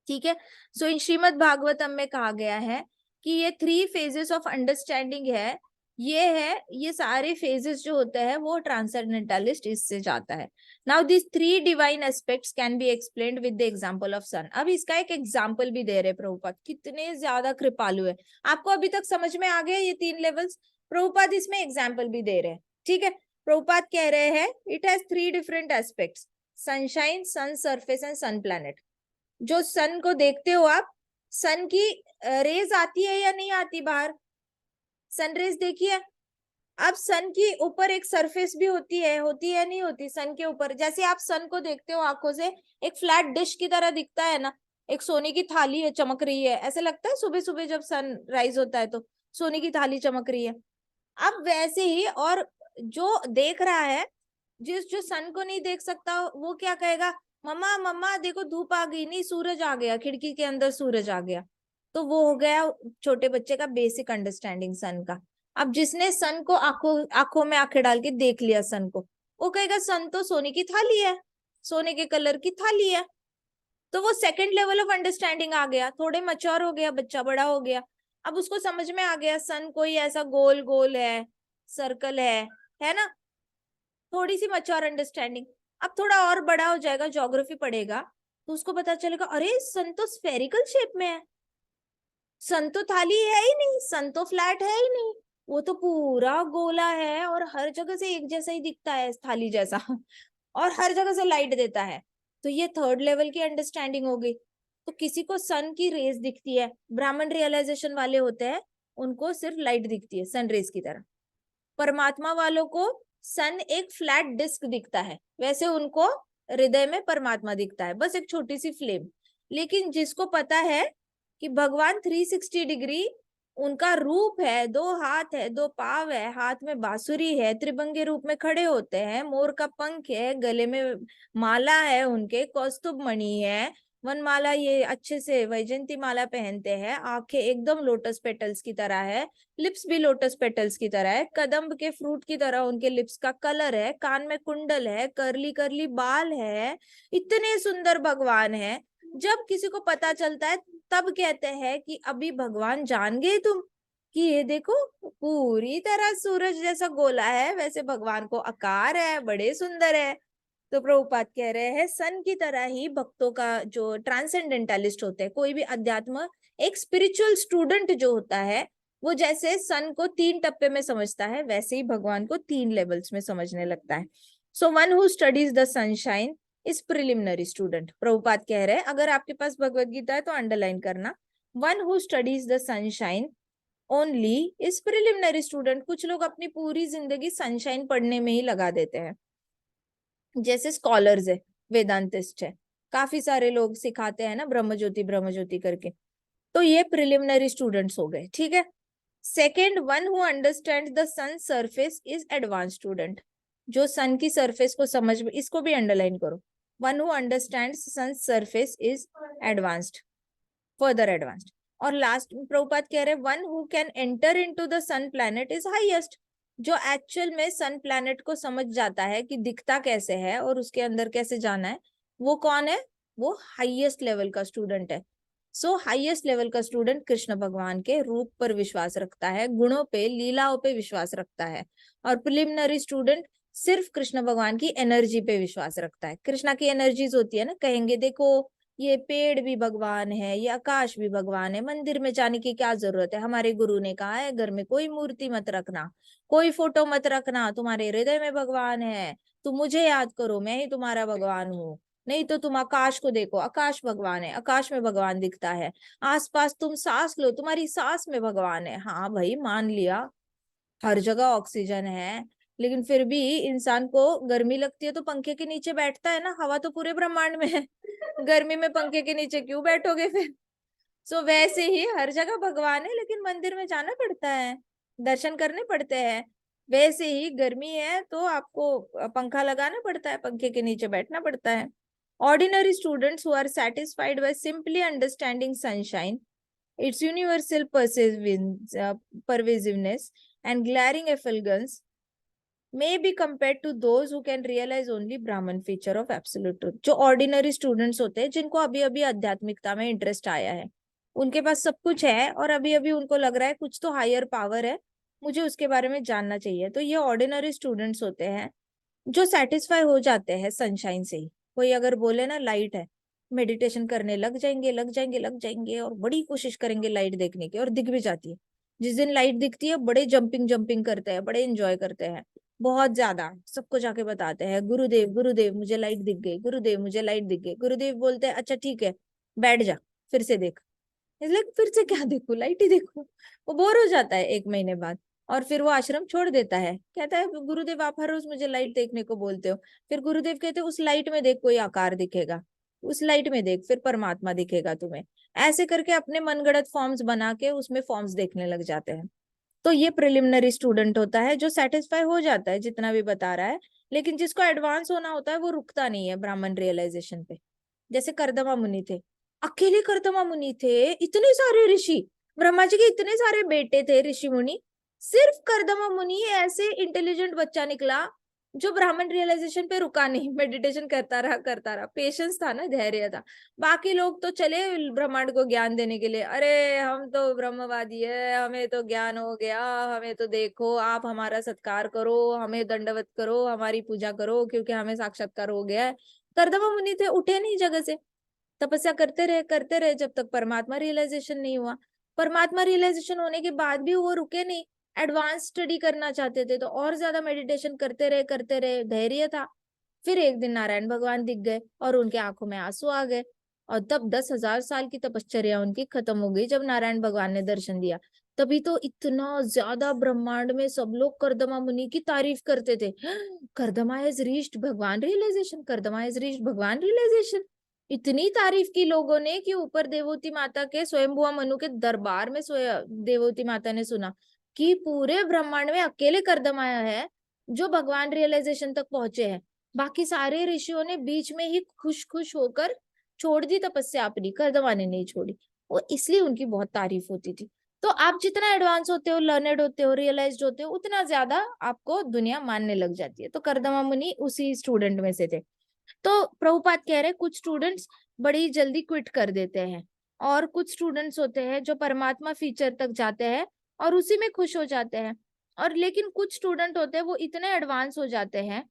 ठीक है। सो इन श्रीमद् भागवतम में कहा गया है कि ये 3 फेजेस ऑफ अंडरस्टैंडिंग है। ये सारे फेजेस जो होते हैं वो ट्रांसेंडेंटलिस्ट इससे जाता है। Now this 3 divine aspects can be explained with the example of sun. अब इसका एक एग्जांपल भी दे रहे प्रभुपाद, कितने ज्यादा कृपालु है। आपको अभी तक समझ में आ गया ये 3 लेवल्स? प्रभुपाद इसमें एग्जाम्पल भी दे रहे हैं। ठीक है। प्रभुपाद कह रहे हैं it has 3 different aspects, sunshine, sun surface and sun planet. जो सन को देखते हो आप, सन की रेज आती है या नहीं आती बाहर? सन रेज देखिए। अब सन के ऊपर एक सरफेस भी होती है नहीं होती? सन के ऊपर जैसे आप सन को देखते हो आंखों से, एक फ्लैट डिश की तरह दिखता है ना, एक सोने की थाली है चमक रही है, ऐसे लगता है सुबह सुबह जब सन राइज होता है तो सोने की थाली चमक रही है। अब वैसे ही, और जो देख रहा है, जो सन को नहीं देख सकता वो क्या कहेगा, मम्मा मम्मा देखो धूप आ गई, नहीं सूरज आ गया, खिड़की के अंदर सूरज आ गया। तो वो हो गया छोटे बच्चे का बेसिक अंडरस्टैंडिंग सन का। अब जिसने सन को आंखों में आंखें डाल के देख लिया सन को, वो कहेगा सन तो सोने की थाली है, सोने के कलर की थाली है। तो वो सेकंड लेवल ऑफ अंडरस्टैंडिंग आ गया, थोड़े मैच्योर हो गया बच्चा, बड़ा हो गया। अब उसको समझ में आ गया सन कोई ऐसा गोल गोल है, सर्कल है ना। थोड़ी सी मैच्योर अंडरस्टैंडिंग। अब थोड़ा और बड़ा हो जाएगा, ज्योग्राफी पढ़ेगा, तो उसको पता चलेगा अरे सन तो स्फेरिकल शेप में है, सन तो थाली है ही नहीं, सन तो फ्लैट है ही नहीं, वो तो पूरा गोला है और हर जगह से एक जैसा ही दिखता है, थाली जैसा और हर जगह से लाइट देता है। तो ये थर्ड लेवल की अंडरस्टैंडिंग हो गई। तो किसी को सन की रेज दिखती है, ब्राह्मण रियलाइजेशन वाले होते हैं, उनको सिर्फ लाइट दिखती है सन रेज की तरह। परमात्मा वालों को सन एक फ्लैट डिस्क दिखता है, वैसे उनको हृदय में परमात्मा दिखता है, बस एक छोटी सी फ्लेम। लेकिन जिसको पता है कि भगवान 360 डिग्री उनका रूप है, 2 हाथ है, 2 पाव है, हाथ में बांसुरी है, त्रिभंगी रूप में खड़े होते हैं, मोर का पंख है, गले में माला है, उनके कौस्तुभ मणि है, वनमाला, ये अच्छे से वैजयंती माला पहनते हैं, आंखें एकदम लोटस पेटल्स की तरह है, लिप्स भी लोटस पेटल्स की तरह है, कदम्ब के फ्रूट की तरह उनके लिप्स का कलर है, कान में कुंडल है, करली करली बाल है, इतने सुंदर भगवान है। जब किसी को पता चलता है तब कहते हैं कि अभी भगवान जान गए तुम, कि ये देखो पूरी तरह सूरज जैसा गोला है, वैसे भगवान को आकार है, बड़े सुंदर है। तो प्रभुपाद कह रहे हैं सन की तरह ही भक्तों का जो ट्रांसेंडेंटलिस्ट होते हैं, कोई भी अध्यात्म, एक स्पिरिचुअल स्टूडेंट जो होता है, वो जैसे सन को 3 टप्पे में समझता है, वैसे ही भगवान को 3 लेवल्स में समझने लगता है। So one who studies the sunshine is preliminary student. Prabhupada कह रहे हैं अगर आपके पास भगवत गीता है तो अंडरलाइन करना, one who studies the sunshine only is preliminary student. कुछ लोग अपनी पूरी जिंदगी सनशाइन पढ़ने में ही लगा देते हैं, जैसे स्कॉलर्स है, वेदांतिस्ट है, काफी सारे लोग सिखाते हैं ना ब्रह्म ज्योति करके, तो ये प्रिलिमिनरी स्टूडेंट्स हो गए। ठीक है। Second, one who understand the sun surface is advance student. जो सन की सरफेस को समझ, इसको भी अंडरलाइन करो, one who understand sun surface is advanced, further advanced. और लास्ट प्रभुपाद कह रहे one who can enter into the sun planet is highest. जो एक्चुअल में सन प्लैनेट को समझ जाता है कि दिखता कैसे है और उसके अंदर कैसे जाना है, वो कौन है? वो हाईएस्ट लेवल का स्टूडेंट है। सो हाईएस्ट लेवल का स्टूडेंट कृष्ण भगवान के रूप पर विश्वास रखता है, गुणों पे, लीलाओं पे विश्वास रखता है। और प्रिलिमिनरी स्टूडेंट सिर्फ कृष्ण भगवान की एनर्जी पे विश्वास रखता है। कृष्णा की एनर्जीज होती है ना, कहेंगे देखो ये पेड़ भी भगवान है, ये आकाश भी भगवान है, मंदिर में जाने की क्या जरूरत है, हमारे गुरु ने कहा है घर में कोई मूर्ति मत रखना, कोई फोटो मत रखना, तुम्हारे हृदय में भगवान है, तुम मुझे याद करो, मैं ही तुम्हारा भगवान हूँ। नहीं तो तुम आकाश को देखो, आकाश भगवान है, आकाश में भगवान दिखता है। आसपास तुम सांस लो, तुम्हारी सांस में भगवान है। हाँ भाई मान लिया, हर जगह ऑक्सीजन है, लेकिन फिर भी इंसान को गर्मी लगती है तो पंखे के नीचे बैठता है ना, हवा तो पूरे ब्रह्मांड में है, गर्मी में पंखे के नीचे क्यों बैठोगे फिर? सो वैसे ही हर जगह भगवान है, लेकिन मंदिर में जाना पड़ता है, दर्शन करने पड़ते हैं। वैसे ही गर्मी है तो आपको पंखा लगाना पड़ता है, पंखे के नीचे बैठना पड़ता है। Ordinary students who are satisfied by simply understanding sunshine Its universal pervasiveness and glaring effulgence may be compared to those who can realize only Brahman feature of absolute truth. जो ordinary students होते हैं, जिनको अभी अभी आध्यात्मिकता में interest आया है, उनके पास सब कुछ है और अभी अभी उनको लग रहा है कुछ तो हायर पावर है, मुझे उसके बारे में जानना चाहिए, तो ये ऑर्डिनरी स्टूडेंट्स होते हैं जो सेटिस्फाई हो जाते हैं सनशाइन से ही। कोई अगर बोले ना लाइट है, मेडिटेशन करने लग जाएंगे और बड़ी कोशिश करेंगे लाइट देखने की, और दिख भी जाती है। जिस दिन लाइट दिखती है बड़े जंपिंग करते हैं, बड़े एंजॉय करते हैं, बहुत ज्यादा सबको जाके बताते हैं, गुरुदेव गुरुदेव मुझे लाइट दिख गई, गुरुदेव मुझे लाइट दिख गई। गुरुदेव बोलते हैं अच्छा ठीक है बैठ जा, फिर से देख। इसलिए फिर से क्या देखो, लाइट ही देखो। वो बोर हो जाता है 1 महीने बाद, और फिर वो आश्रम छोड़ देता है। कहता है गुरुदेव आप हर रोज मुझे लाइट देखने को बोलते हो। फिर गुरुदेव कहते हैं उस लाइट में देख कोई आकार दिखेगा, उस लाइट में देख फिर परमात्मा दिखेगा तुम्हें। ऐसे करके अपने मनगढ़ंत फॉर्म्स बना के उसमें फॉर्म्स देखने लग जाते हैं। तो ये प्रिलिमिनरी स्टूडेंट होता है जो सेटिस्फाई हो जाता है जितना भी बता रहा है, लेकिन जिसको एडवांस होना होता है वो रुकता नहीं है ब्राह्मण रियलाइजेशन पे। जैसे कर्दमा मुनि थे, अकेले कर्दमा मुनि थे, इतने सारे ऋषि, ब्रह्मा जी के इतने सारे बेटे थे ऋषि मुनि, सिर्फ कर्दमा मुनि ऐसे इंटेलिजेंट बच्चा निकला जो ब्राह्मण रियलाइजेशन पे रुका नहीं, मेडिटेशन करता रहा, पेशेंस था ना, धैर्य था। बाकी लोग तो चले ब्रह्मांड को ज्ञान देने के लिए, अरे हम तो ब्रह्मवादी है, हमें तो ज्ञान हो गया, हमें तो देखो आप हमारा सत्कार करो, हमें दंडवत करो, हमारी पूजा करो क्योंकि हमें साक्षात्कार हो गया है। कर्दमा मुनि थे, उठे नहीं जगह से, तपस्या करते रहे जब तक परमात्मा रियलाइजेशन नहीं हुआ। परमात्मा रियलाइजेशन होने के बाद भी वो रुके नहीं, एडवांस स्टडी करना चाहते थे तो और ज्यादा मेडिटेशन करते रहे, धैर्य था। फिर एक दिन नारायण भगवान दिख गए और उनके आंखों में आंसू आ गए, और तब 10,000 साल की तपश्चर्या उनकी खत्म हो गई जब नारायण भगवान ने दर्शन दिया। तभी तो इतना ज्यादा ब्रह्मांड में सब लोग कर्दमा मुनि की तारीफ करते थे। कर्दमा हैज रीच्ड भगवान रियलाइजेशन, कर्दमा हैज रीच्ड भगवान रियलाइजेशन। इतनी तारीफ की लोगों ने कि ऊपर देवोती माता के स्वयंभुआ मनु के दरबार में देवोती माता ने सुना कि पूरे ब्रह्मांड में अकेले कर्दम आया है जो भगवान रियलाइजेशन तक पहुंचे हैं। बाकी सारे ऋषियों ने बीच में ही खुश होकर छोड़ दी तपस्या अपनी, कर्दमा ने नहीं छोड़ी। वो इसलिए उनकी बहुत तारीफ होती थी। तो आप जितना एडवांस होते हो, लर्नेड होते हो, रियलाइज्ड होते हो, उतना ज्यादा आपको दुनिया मानने लग जाती है। तो कर्दमा मुनि उसी स्टूडेंट में से थे। तो प्रभुपाद कह रहे कुछ स्टूडेंट्स बड़ी जल्दी क्विट कर देते हैं, और कुछ स्टूडेंट्स होते हैं जो परमात्मा फीचर तक जाते हैं और उसी में खुश हो जाते हैं। और लेकिन कुछ स्टूडेंट होते हैं वो इतने एडवांस हो जाते हैं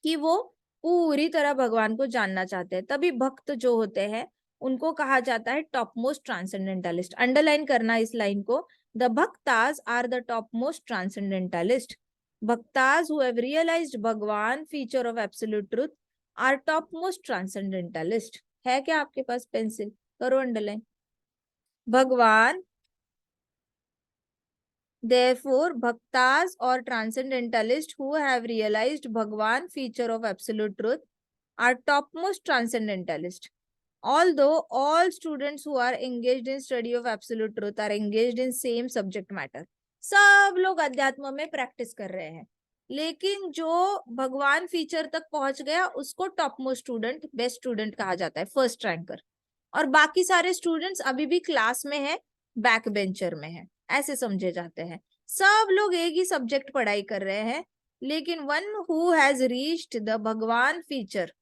कि वो पूरी तरह भगवान को जानना चाहते हैं। तभी भक्त जो होते हैं उनको कहा जाता है टॉप मोस्ट ट्रांसेंडेंटलिस्ट। अंडरलाइन करना इस लाइन को, the bhaktas are the top most transcendentalist. Bhaktas who have realized Bhagavan feature of absolute truth are top most transcendentalist. है क्या आपके पास पेंसिल? करो underline. Bhagavan, therefore bhaktas or transcendentalists who have realized Bhagwan feature of absolute truth are topmost transcendentalists. Although all students who are engaged in study of absolute truth are engaged in same subject matter. सब लोग अध्यात्म में practice कर रहे हैं, लेकिन जो भगवान फीचर तक पहुंच गया उसको top most student, best student कहा जाता है, फर्स्ट रैंकर। और बाकी सारे स्टूडेंट्स अभी भी क्लास में है, बैक बेंचर में है, ऐसे समझे जाते हैं। सब लोग एक ही सब्जेक्ट पढ़ाई कर रहे हैं, लेकिन one who has reached the Bhagavan feature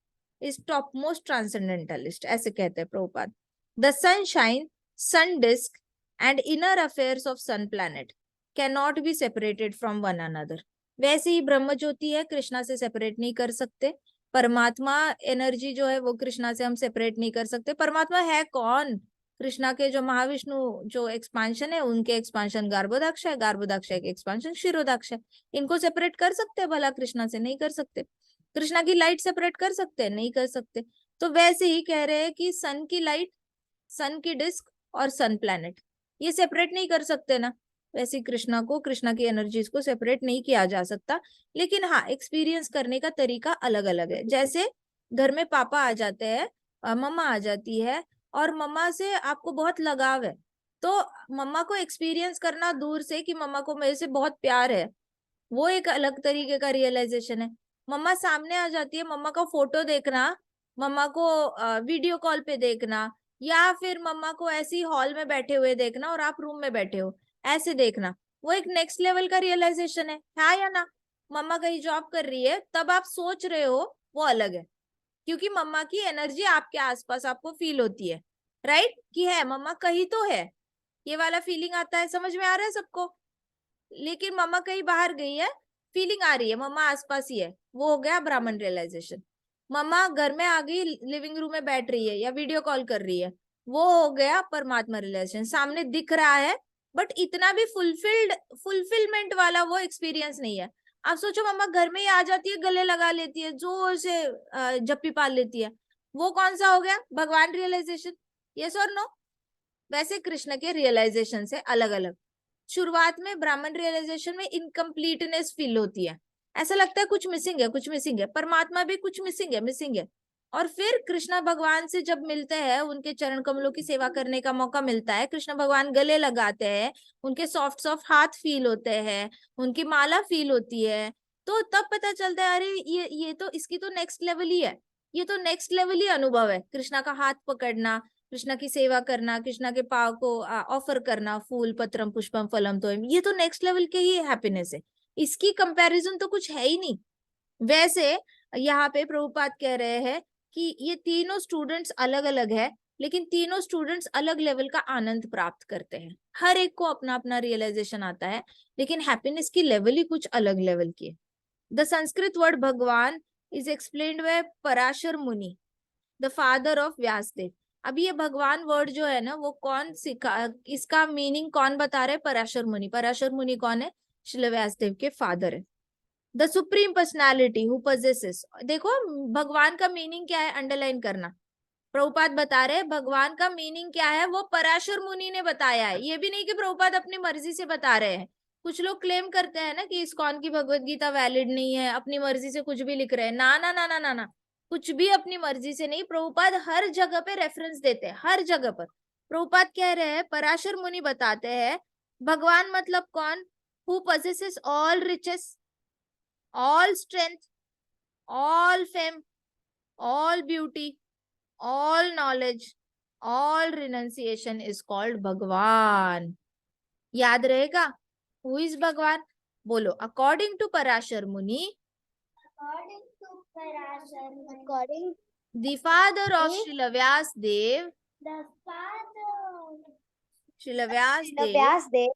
is top most transcendentalist, ऐसे कहते हैं Prabhupada. The sunshine, sun disc and inner affairs of sun planet can not be separated from one another. वैसे ही ब्रह्म ज्योति है, कृष्णा से सेपरेट नहीं कर सकते। परमात्मा एनर्जी जो है वो कृष्णा से हम सेपरेट नहीं कर सकते। परमात्मा है कौन? कृष्णा के जो महाविष्णु जो एक्सपांशन है, उनके एक्सपांशन गार्बोदाक्ष है, गार्बोदाक्ष के एक्सपांशन क्षीरोदाक्ष है। इनको सेपरेट कर सकते हैं भला? कृष्णा से नहीं कर सकते। कृष्णा की लाइट सेपरेट कर सकते हैं? नहीं कर सकते। तो वैसे ही कह रहे हैं कि सन की लाइट, सन की डिस्क और सन प्लैनेट ये सेपरेट नहीं कर सकते ना। वैसे कृष्णा को, कृष्णा की एनर्जीज को सेपरेट नहीं किया जा सकता, लेकिन हाँ एक्सपीरियंस करने का तरीका अलग अलग है। जैसे घर में पापा आ जाते हैं, मम्मा आ जाती है, और मम्मा से आपको बहुत लगाव है, तो मम्मा को एक्सपीरियंस करना दूर से कि मम्मा को मेरे से बहुत प्यार है, वो एक अलग तरीके का रियलाइजेशन है। मम्मा सामने आ जाती है, मम्मा का फोटो देखना, मम्मा को वीडियो कॉल पे देखना, या फिर मम्मा को ऐसी हॉल में बैठे हुए देखना और आप रूम में बैठे हो, ऐसे देखना, वो एक नेक्स्ट लेवल का रियलाइजेशन है या ना? मम्मा कहीं जॉब कर रही है तब आप सोच रहे हो, वो अलग है, क्योंकि मम्मा की एनर्जी आपके आसपास आपको फील होती है, राइट, कि है मम्मा कहीं तो है, ये वाला फीलिंग आता है, समझ में आ रहा है सबको? लेकिन मम्मा कहीं बाहर गई है, फीलिंग आ रही है मम्मा आसपास ही है, वो हो गया ब्राह्मण रियलाइजेशन। मम्मा घर में आ गई, लिविंग रूम में बैठ रही है या वीडियो कॉल कर रही है, वो हो गया परमात्मा रियलाइजेशन, सामने दिख रहा है बट इतना भी फुलफिलमेंट वाला वो एक्सपीरियंस नहीं है। आप सोचो मम्मा घर में ही आ जाती है, गले लगा लेती है, जोर से जप्पी पाल लेती है, वो कौन सा हो गया? भगवान रियलाइजेशन, यस और नो? वैसे कृष्ण के रियलाइजेशन से अलग अलग। शुरुआत में ब्राह्मण रियलाइजेशन में इनकम्प्लीटनेस फील होती है, ऐसा लगता है कुछ मिसिंग है, कुछ मिसिंग है, परमात्मा भी कुछ मिसिंग है। और फिर कृष्ण भगवान से जब मिलते हैं, उनके चरण कमलों की सेवा करने का मौका मिलता है, कृष्ण भगवान गले लगाते हैं, उनके सॉफ्ट सॉफ्ट हाथ फील होते हैं, उनकी माला फील होती है, तो तब पता चलता है अरे ये तो इसकी तो नेक्स्ट लेवल ही है, ये तो नेक्स्ट लेवल ही अनुभव है, कृष्णा का हाथ पकड़ना, कृष्णा की सेवा करना, कृष्णा के पाव को ऑफर करना, फूल पत्रम पुष्पम फलम तो ये तो नेक्स्ट लेवल के ही हैप्पीनेस है, इसकी कंपैरिजन तो कुछ है ही नहीं। वैसे यहाँ पे प्रभुपाद कह रहे हैं कि ये तीनों स्टूडेंट्स अलग अलग है, लेकिन तीनों स्टूडेंट्स अलग लेवल का आनंद प्राप्त करते हैं, हर एक को अपना अपना रियलाइजेशन आता है, लेकिन हैप्पीनेस की लेवल ही कुछ अलग लेवल की है। द संस्कृत वर्ड भगवान इज एक्सप्लेन्ड बाय पराशर मुनि, द फादर ऑफ व्यासदेव। अभी ये भगवान वर्ड जो है ना, वो कौन सिखा, इसका मीनिंग कौन बता रहे? पराशर मुनि। पराशर मुनि कौन है? श्रील व्यासदेव के फादर है। The supreme personality who possesses, देखो भगवान का मीनिंग क्या है, अंडरलाइन करना। प्रभुपाद बता रहे भगवान का मीनिंग क्या है, वो पराशर मुनि ने बताया है, ये भी नहीं कि प्रभुपाद अपनी मर्जी से बता रहे हैं। कुछ लोग क्लेम करते हैं ना कि इस्कॉन की भगवत गीता वैलिड नहीं है, अपनी मर्जी से कुछ भी लिख रहे हैं, ना ना ना ना ना ना, कुछ भी अपनी मर्जी से नहीं, प्रभुपाद हर जगह पे रेफरेंस देते हैं, हर जगह पर। प्रभुपाद कह रहे हैं, पराशर मुनि बताते हैं, भगवान मतलब कौन? Who possesses all riches, all strength, all fame, all beauty, all knowledge, all renunciation is called भगवान। याद रहेगा? Who is भगवान? बोलो, according to Parashar Muni, According the father of to Srila Vyasdev, The father. Srila the Vyasdev, Vyasdev,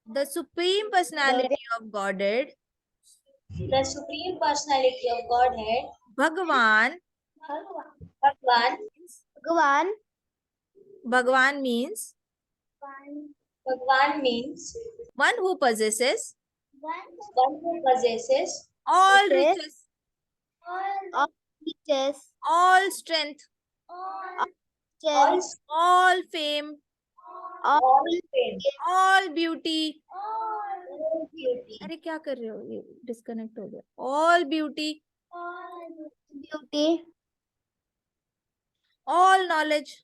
the supreme personality of Godhead, the Supreme Personality of Godhead, Bhagwan, Bhagwan. Bhagwan, Bhagwan means Bhagwan means one who possesses one who possesses all Possess- riches, all riches, all strength, all, strength, all fame, all fame, all beauty, all beauty, अरे क्या कर रहे हो, ये disconnect हो गया, all beauty, beauty, all knowledge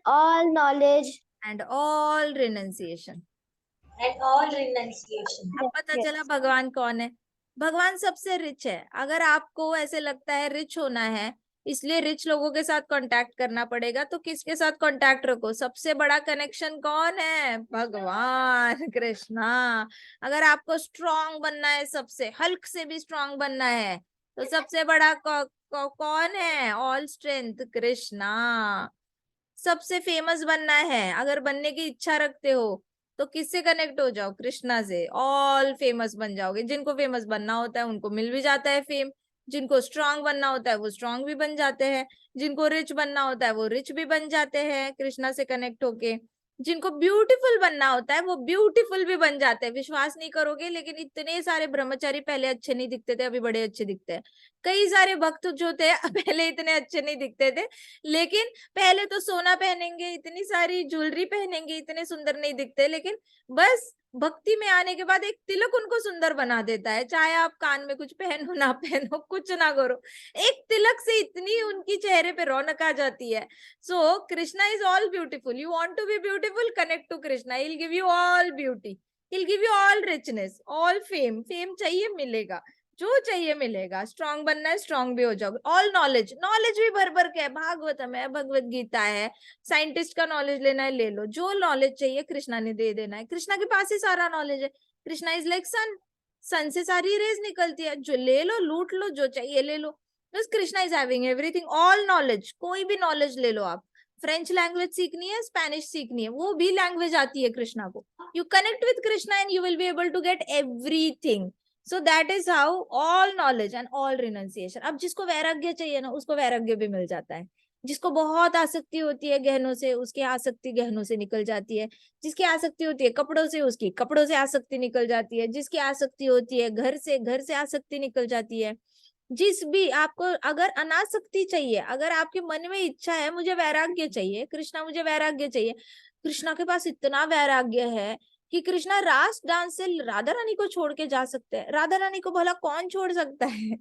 all knowledge. and all renunciation। and all renunciation. अब पता Yes. चला भगवान कौन है। भगवान सबसे रिच है। अगर आपको ऐसे लगता है रिच होना है, इसलिए रिच लोगों के साथ कांटेक्ट करना पड़ेगा, तो किसके साथ कांटेक्ट रखो? सबसे बड़ा कनेक्शन कौन है? भगवान कृष्णा। अगर आपको स्ट्रांग बनना है, सबसे हल्क से भी स्ट्रांग बनना है, तो सबसे बड़ा कौन है? All strength Krishna. सबसे फेमस बनना है, अगर बनने की इच्छा रखते हो, तो किससे कनेक्ट हो जाओ? कृष्णा से, ऑल फेमस बन जाओगे। जिनको फेमस बनना होता है उनको मिल भी जाता है फेम, जिनको स्ट्रांग बनना होता है वो स्ट्रांग भी बन जाते हैं, जिनको रिच बनना होता है वो रिच भी बन जाते हैं कृष्णा से कनेक्ट होके, जिनको ब्यूटीफुल बनना होता है वो ब्यूटीफुल भी बन जाते हैं। विश्वास नहीं करोगे, लेकिन इतने सारे ब्रह्मचारी पहले अच्छे नहीं दिखते थे, अभी बड़े अच्छे दिखते हैं। कई सारे भक्त जो थे पहले इतने अच्छे नहीं दिखते थे, लेकिन पहले तो सोना पहनेंगे, इतनी सारी ज्वेलरी पहनेंगे, इतने सुंदर नहीं दिखते, लेकिन बस भक्ति में आने के बाद एक तिलक उनको सुंदर बना देता है। चाहे आप कान में कुछ पहनो ना पहनो, कुछ ना करो, एक तिलक से इतनी उनकी चेहरे पे रौनक आ जाती है। So Krishna is all beautiful. You want to be beautiful, connect to Krishna, he will give you all beauty, he will give you all richness, all fame. Fame चाहिए, मिलेगा। जो चाहिए मिलेगा। स्ट्रांग बनना है, स्ट्रांग भी हो जाओगे। ऑल नॉलेज, नॉलेज भी भर भर के है, भागवतम है, भगवत गीता है, साइंटिस्ट का नॉलेज लेना है ले लो, जो नॉलेज चाहिए कृष्णा ने दे देना है। कृष्णा के पास ही सारा नॉलेज है। कृष्णा इज लाइक सन, सन से सारी रेज निकलती है, जो ले लो, लूट लो, जो चाहिए ले लो। बस Krishna is having everything, all knowledge. कोई भी नॉलेज ले लो आप, फ्रेंच लैंग्वेज सीखनी है, स्पेनिश सीखनी है, वो भी लैंग्वेज आती है कृष्णा को। You connect with Krishna and you will be able to get everything. So that is how all knowledge and all renunciation. अब जिसको वैराग्य चाहिए ना, उसको वैराग्य भी मिल जाता है। जिसको बहुत आसक्ति होती है गहनों से, उसकी आसक्ति गहनों से निकल जाती है। जिसकी आसक्ति होती है कपड़ों से, उसकी कपड़ों से आसक्ति निकल जाती है। जिसकी आसक्ति होती है घर से आसक्ति निकल जाती है। जिस भी आपको अगर अनासक्ति चाहिए, अगर आपके मन में इच्छा है मुझे वैराग्य चाहिए, कृष्णा मुझे वैराग्य चाहिए, कृष्णा के पास इतना वैराग्य है कि कृष्णा रास डांस से राधा रानी को छोड़ के जा सकते हैं। राधा रानी को भला कौन छोड़ सकता है?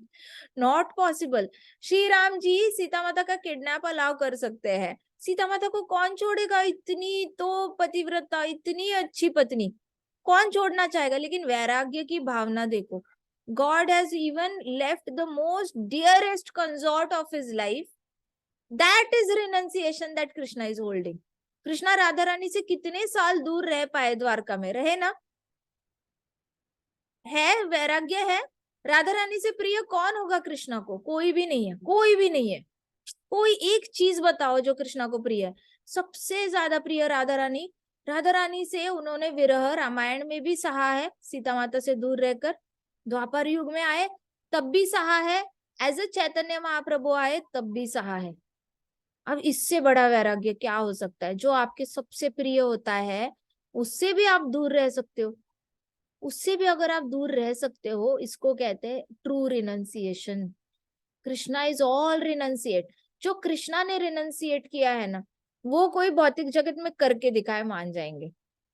Not possible. श्री राम जी सीता माता का किडनैप अलाउ कर सकते हैं, सीता माता को कौन छोड़ेगा? इतनी तो पतिव्रता, इतनी अच्छी पत्नी, कौन छोड़ना चाहेगा? लेकिन वैराग्य की भावना देखो, God has even left the most dearest consort of his life. That is renunciation that Krishna is holding. Krishna Radha Rani से कितने साल दूर रह पाए? द्वारका में रहे ना? है वैराग्य है। राधा रानी से प्रिय कौन होगा कृष्णा को? कोई भी नहीं है, कोई भी नहीं है। कोई एक चीज बताओ जो कृष्णा को प्रिय है। सबसे ज्यादा प्रिय राधा रानी। राधा रानी से उन्होंने विरह रामायण में भी सहा है, सीता माता से दूर रहकर। द्वापर युग में आए तब भी सहा है, एज अ चैतन्य महाप्रभु आए तब भी सहा है। अब इससे बड़ा वैराग्य क्या हो सकता है? जो आपके सबसे प्रिय होता है उससे भी आप दूर रह सकते हो, उससे भी अगर आप दूर रह सकते हो, इसको कहते हैं true renunciation. Krishna is all रिनंसिएट। जो कृष्णा ने रिनंसिएट किया है ना, वो कोई भौतिक जगत में करके दिखाए मान जाएंगे।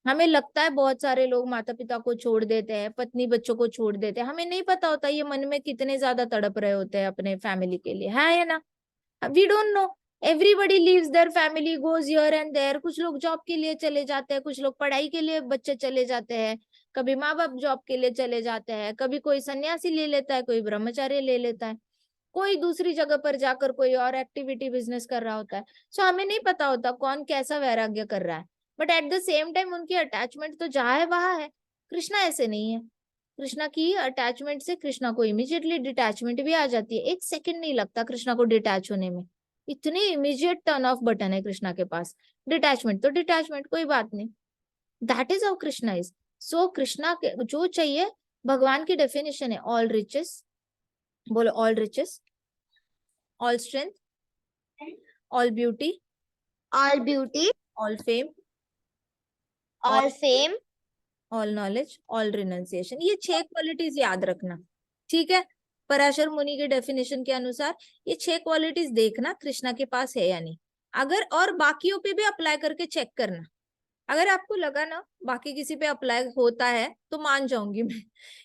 हमें लगता है बहुत सारे लोग माता पिता को छोड़ देते हैं, पत्नी बच्चों को छोड़ देते हैं, हमें नहीं पता होता ये मन में कितने ज्यादा तड़प रहे होते हैं अपने फैमिली के लिए, है या ना? We don't know. Everybody leaves their family, goes here and there. कुछ लोग जॉब के लिए चले जाते हैं, कुछ लोग पढ़ाई के लिए बच्चे चले जाते हैं, कभी माँ बाप जॉब के लिए चले जाते हैं, कभी कोई सन्यासी ले लेता है, कोई ब्रह्मचार्य ले लेता है, कोई दूसरी जगह पर जाकर कोई और एक्टिविटी बिजनेस कर रहा होता है। सो हमें नहीं पता होता कौन कैसा वैराग्य कर रहा है, but at the same time उनकी अटैचमेंट तो जहाँ है वहां है। कृष्णा ऐसे नहीं है। कृष्णा की अटैचमेंट से कृष्णा को इमीडिएटली डिटैचमेंट भी आ जाती है। एक सेकंड नहीं लगता कृष्णा को डिटैच होने में। इतनी इमीडिएट टर्न ऑफ बटन है कृष्णा के पास। डिटैचमेंट तो डिटैचमेंट, कोई बात नहीं। That is how Krishna is. So Krishna के जो चाहिए, भगवान की डेफिनेशन है ऑल रिचेस। बोलो all riches, all strength, all beauty, all beauty, all fame, all fame, all knowledge, all renunciation। ये 6 क्वालिटीज याद रखना, ठीक है? पराशर मुनि के डेफिनेशन के अनुसार ये 6 क्वालिटीज देखना कृष्णा के पास है या नहीं। अगर और बाकियों पे भी अप्लाई करके चेक करना। अगर आपको लगा ना बाकी किसी पे अप्लाई होता है तो मान जाऊंगी मैं।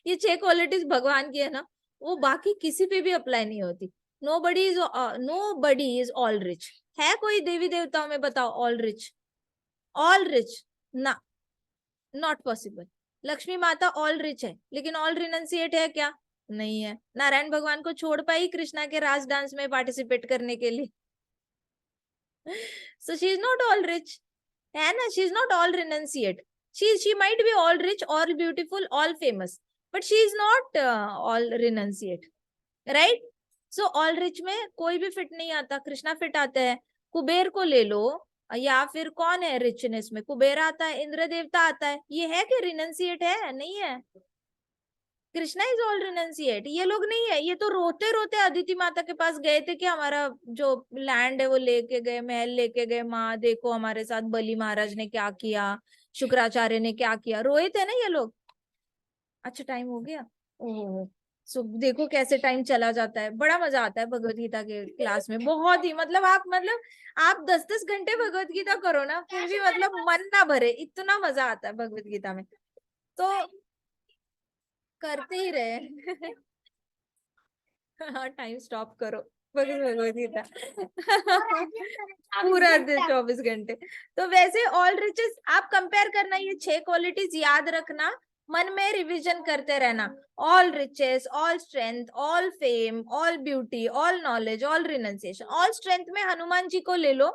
ये 6 क्वालिटीज भगवान की है ना, वो बाकी किसी पे भी अप्लाई नहीं होती। Nobody is all rich. है कोई देवी देवताओं में बताओ ऑल रिच? ऑल रिच ना, नॉट पॉसिबल। लक्ष्मी माता ऑल रिच है लेकिन ऑल रिनंसिएट है क्या? नहीं है। नारायण भगवान को छोड़ पाई कृष्णा के रास डांस में पार्टिसिपेट करने के लिए। So she is not all rich, है ना? She is not all रिनंसिएट। she might be all rich, all beautiful, all famous, but she is not all renunciate, right? So all rich में कोई भी fit नहीं आता, कृष्णा फिट आते हैं। कुबेर को ले लो, या फिर कौन है रिचनेस में? कुबेर आता है, इंद्र देवता आता है। ये है कि रिनंसिएट है? नहीं है। Krishna is all रिनंसिएट। ये लोग नहीं है। ये तो रोते रोते अदिति माता के पास गए थे कि हमारा जो लैंड है वो लेके गए, महल लेके गए, माँ देखो हमारे साथ बलि महाराज ने क्या किया, शुक्राचार्य ने क्या किया। रोए थे ना ये लोग। अच्छा टाइम हो गया। ओह, सो देखो कैसे टाइम चला जाता है। बड़ा मजा आता है भगवत गीता के क्लास में, बहुत ही। मतलब आप 10-10 घंटे भगवत गीता करो ना, फिर भी मतलब मन ना भरे, इतना मजा आता है भगवत गीता में। तो करते ही रहे। हाँ टाइम स्टॉप करो, भगवत गीता। पूरा दिन 24 घंटे। तो वैसे ऑल रिचेस आप कंपेयर करना, ये 6 क्वालिटीज याद रखना। मन में रिवीजन करते रहना, all riches, all strength, all fame, all beauty, all knowledge, all renunciation. All strength में हनुमान जी को ले लो,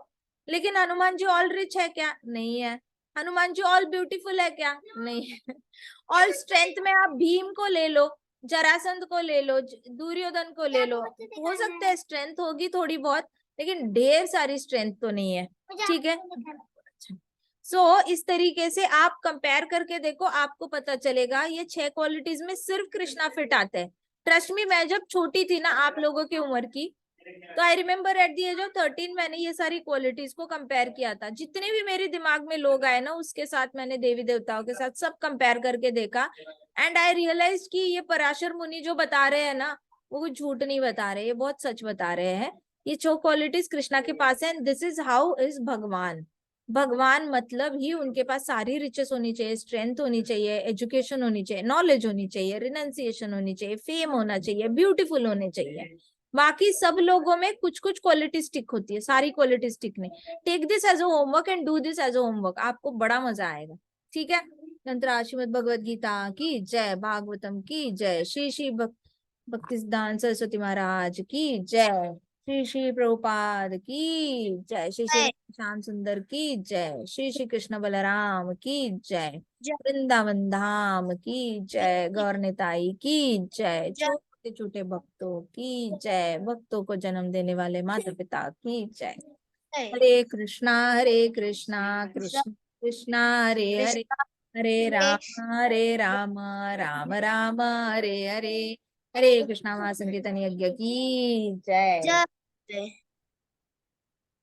लेकिन हनुमान जी ऑल रिच है क्या? नहीं है। हनुमान जी ऑल ब्यूटीफुल है क्या? नहीं है। ऑल स्ट्रेंथ में आप भीम को ले लो, जरासंध को ले लो, दुर्योधन को ले लो, हो सकता है स्ट्रेंथ होगी थोड़ी बहुत, लेकिन ढेर सारी स्ट्रेंथ तो नहीं है। ठीक है। इस तरीके से आप कंपेयर करके देखो, आपको पता चलेगा ये 6 क्वालिटीज में सिर्फ कृष्णा फिट आते हैं। ट्रस्ट मी, मैं जब छोटी थी ना आप लोगों की उम्र की, तो I remember at the age of 13 मैंने ये सारी क्वालिटीज को कंपेयर किया था। जितने भी मेरे दिमाग में लोग आए ना, उसके साथ मैंने देवी देवताओं के साथ सब कंपेयर करके देखा, एंड आई रियलाइज कि ये पराशर मुनि जो बता रहे हैं ना, वो कुछ झूठ नहीं बता रहे, ये बहुत सच बता रहे हैं। ये 6 क्वालिटीज कृष्णा के पास है, and this is how is भगवान। भगवान मतलब ही उनके पास सारी रिचेस होनी चाहिए, स्ट्रेंथ होनी चाहिए, एजुकेशन होनी चाहिए, नॉलेज होनी चाहिए, रिनंसिएशन होनी चाहिए, फेम होना चाहिए, ब्यूटीफुल होने चाहिए। बाकी सब लोगों में कुछ कुछ क्वालिटी स्टिक होती है, सारी क्वालिटी स्टिक नहीं। Take this as a homework and do this as a homework, आपको बड़ा मजा आएगा। ठीक है। नंतर श्रीमद् भगवद गीता की जय, भागवतम की जय, श्री श्री भक्ति सिद्धांत सरस्वती महाराज की जय, श्री श्री प्रभुपाद की जय, श्री श्री श्याम सुंदर की जय, श्री श्री कृष्ण बलराम की जय, वृंदावन धाम की जय, गौर निताई की जय, छोटे छोटे भक्तों की जय, भक्तों को जन्म देने वाले माता पिता की जय। हरे कृष्णा कृष्ण कृष्ण हरे हरे, हरे राम राम राम हरे हरे, हरे कृष्णा महासंकीर्तन यज्ञ की जय। जय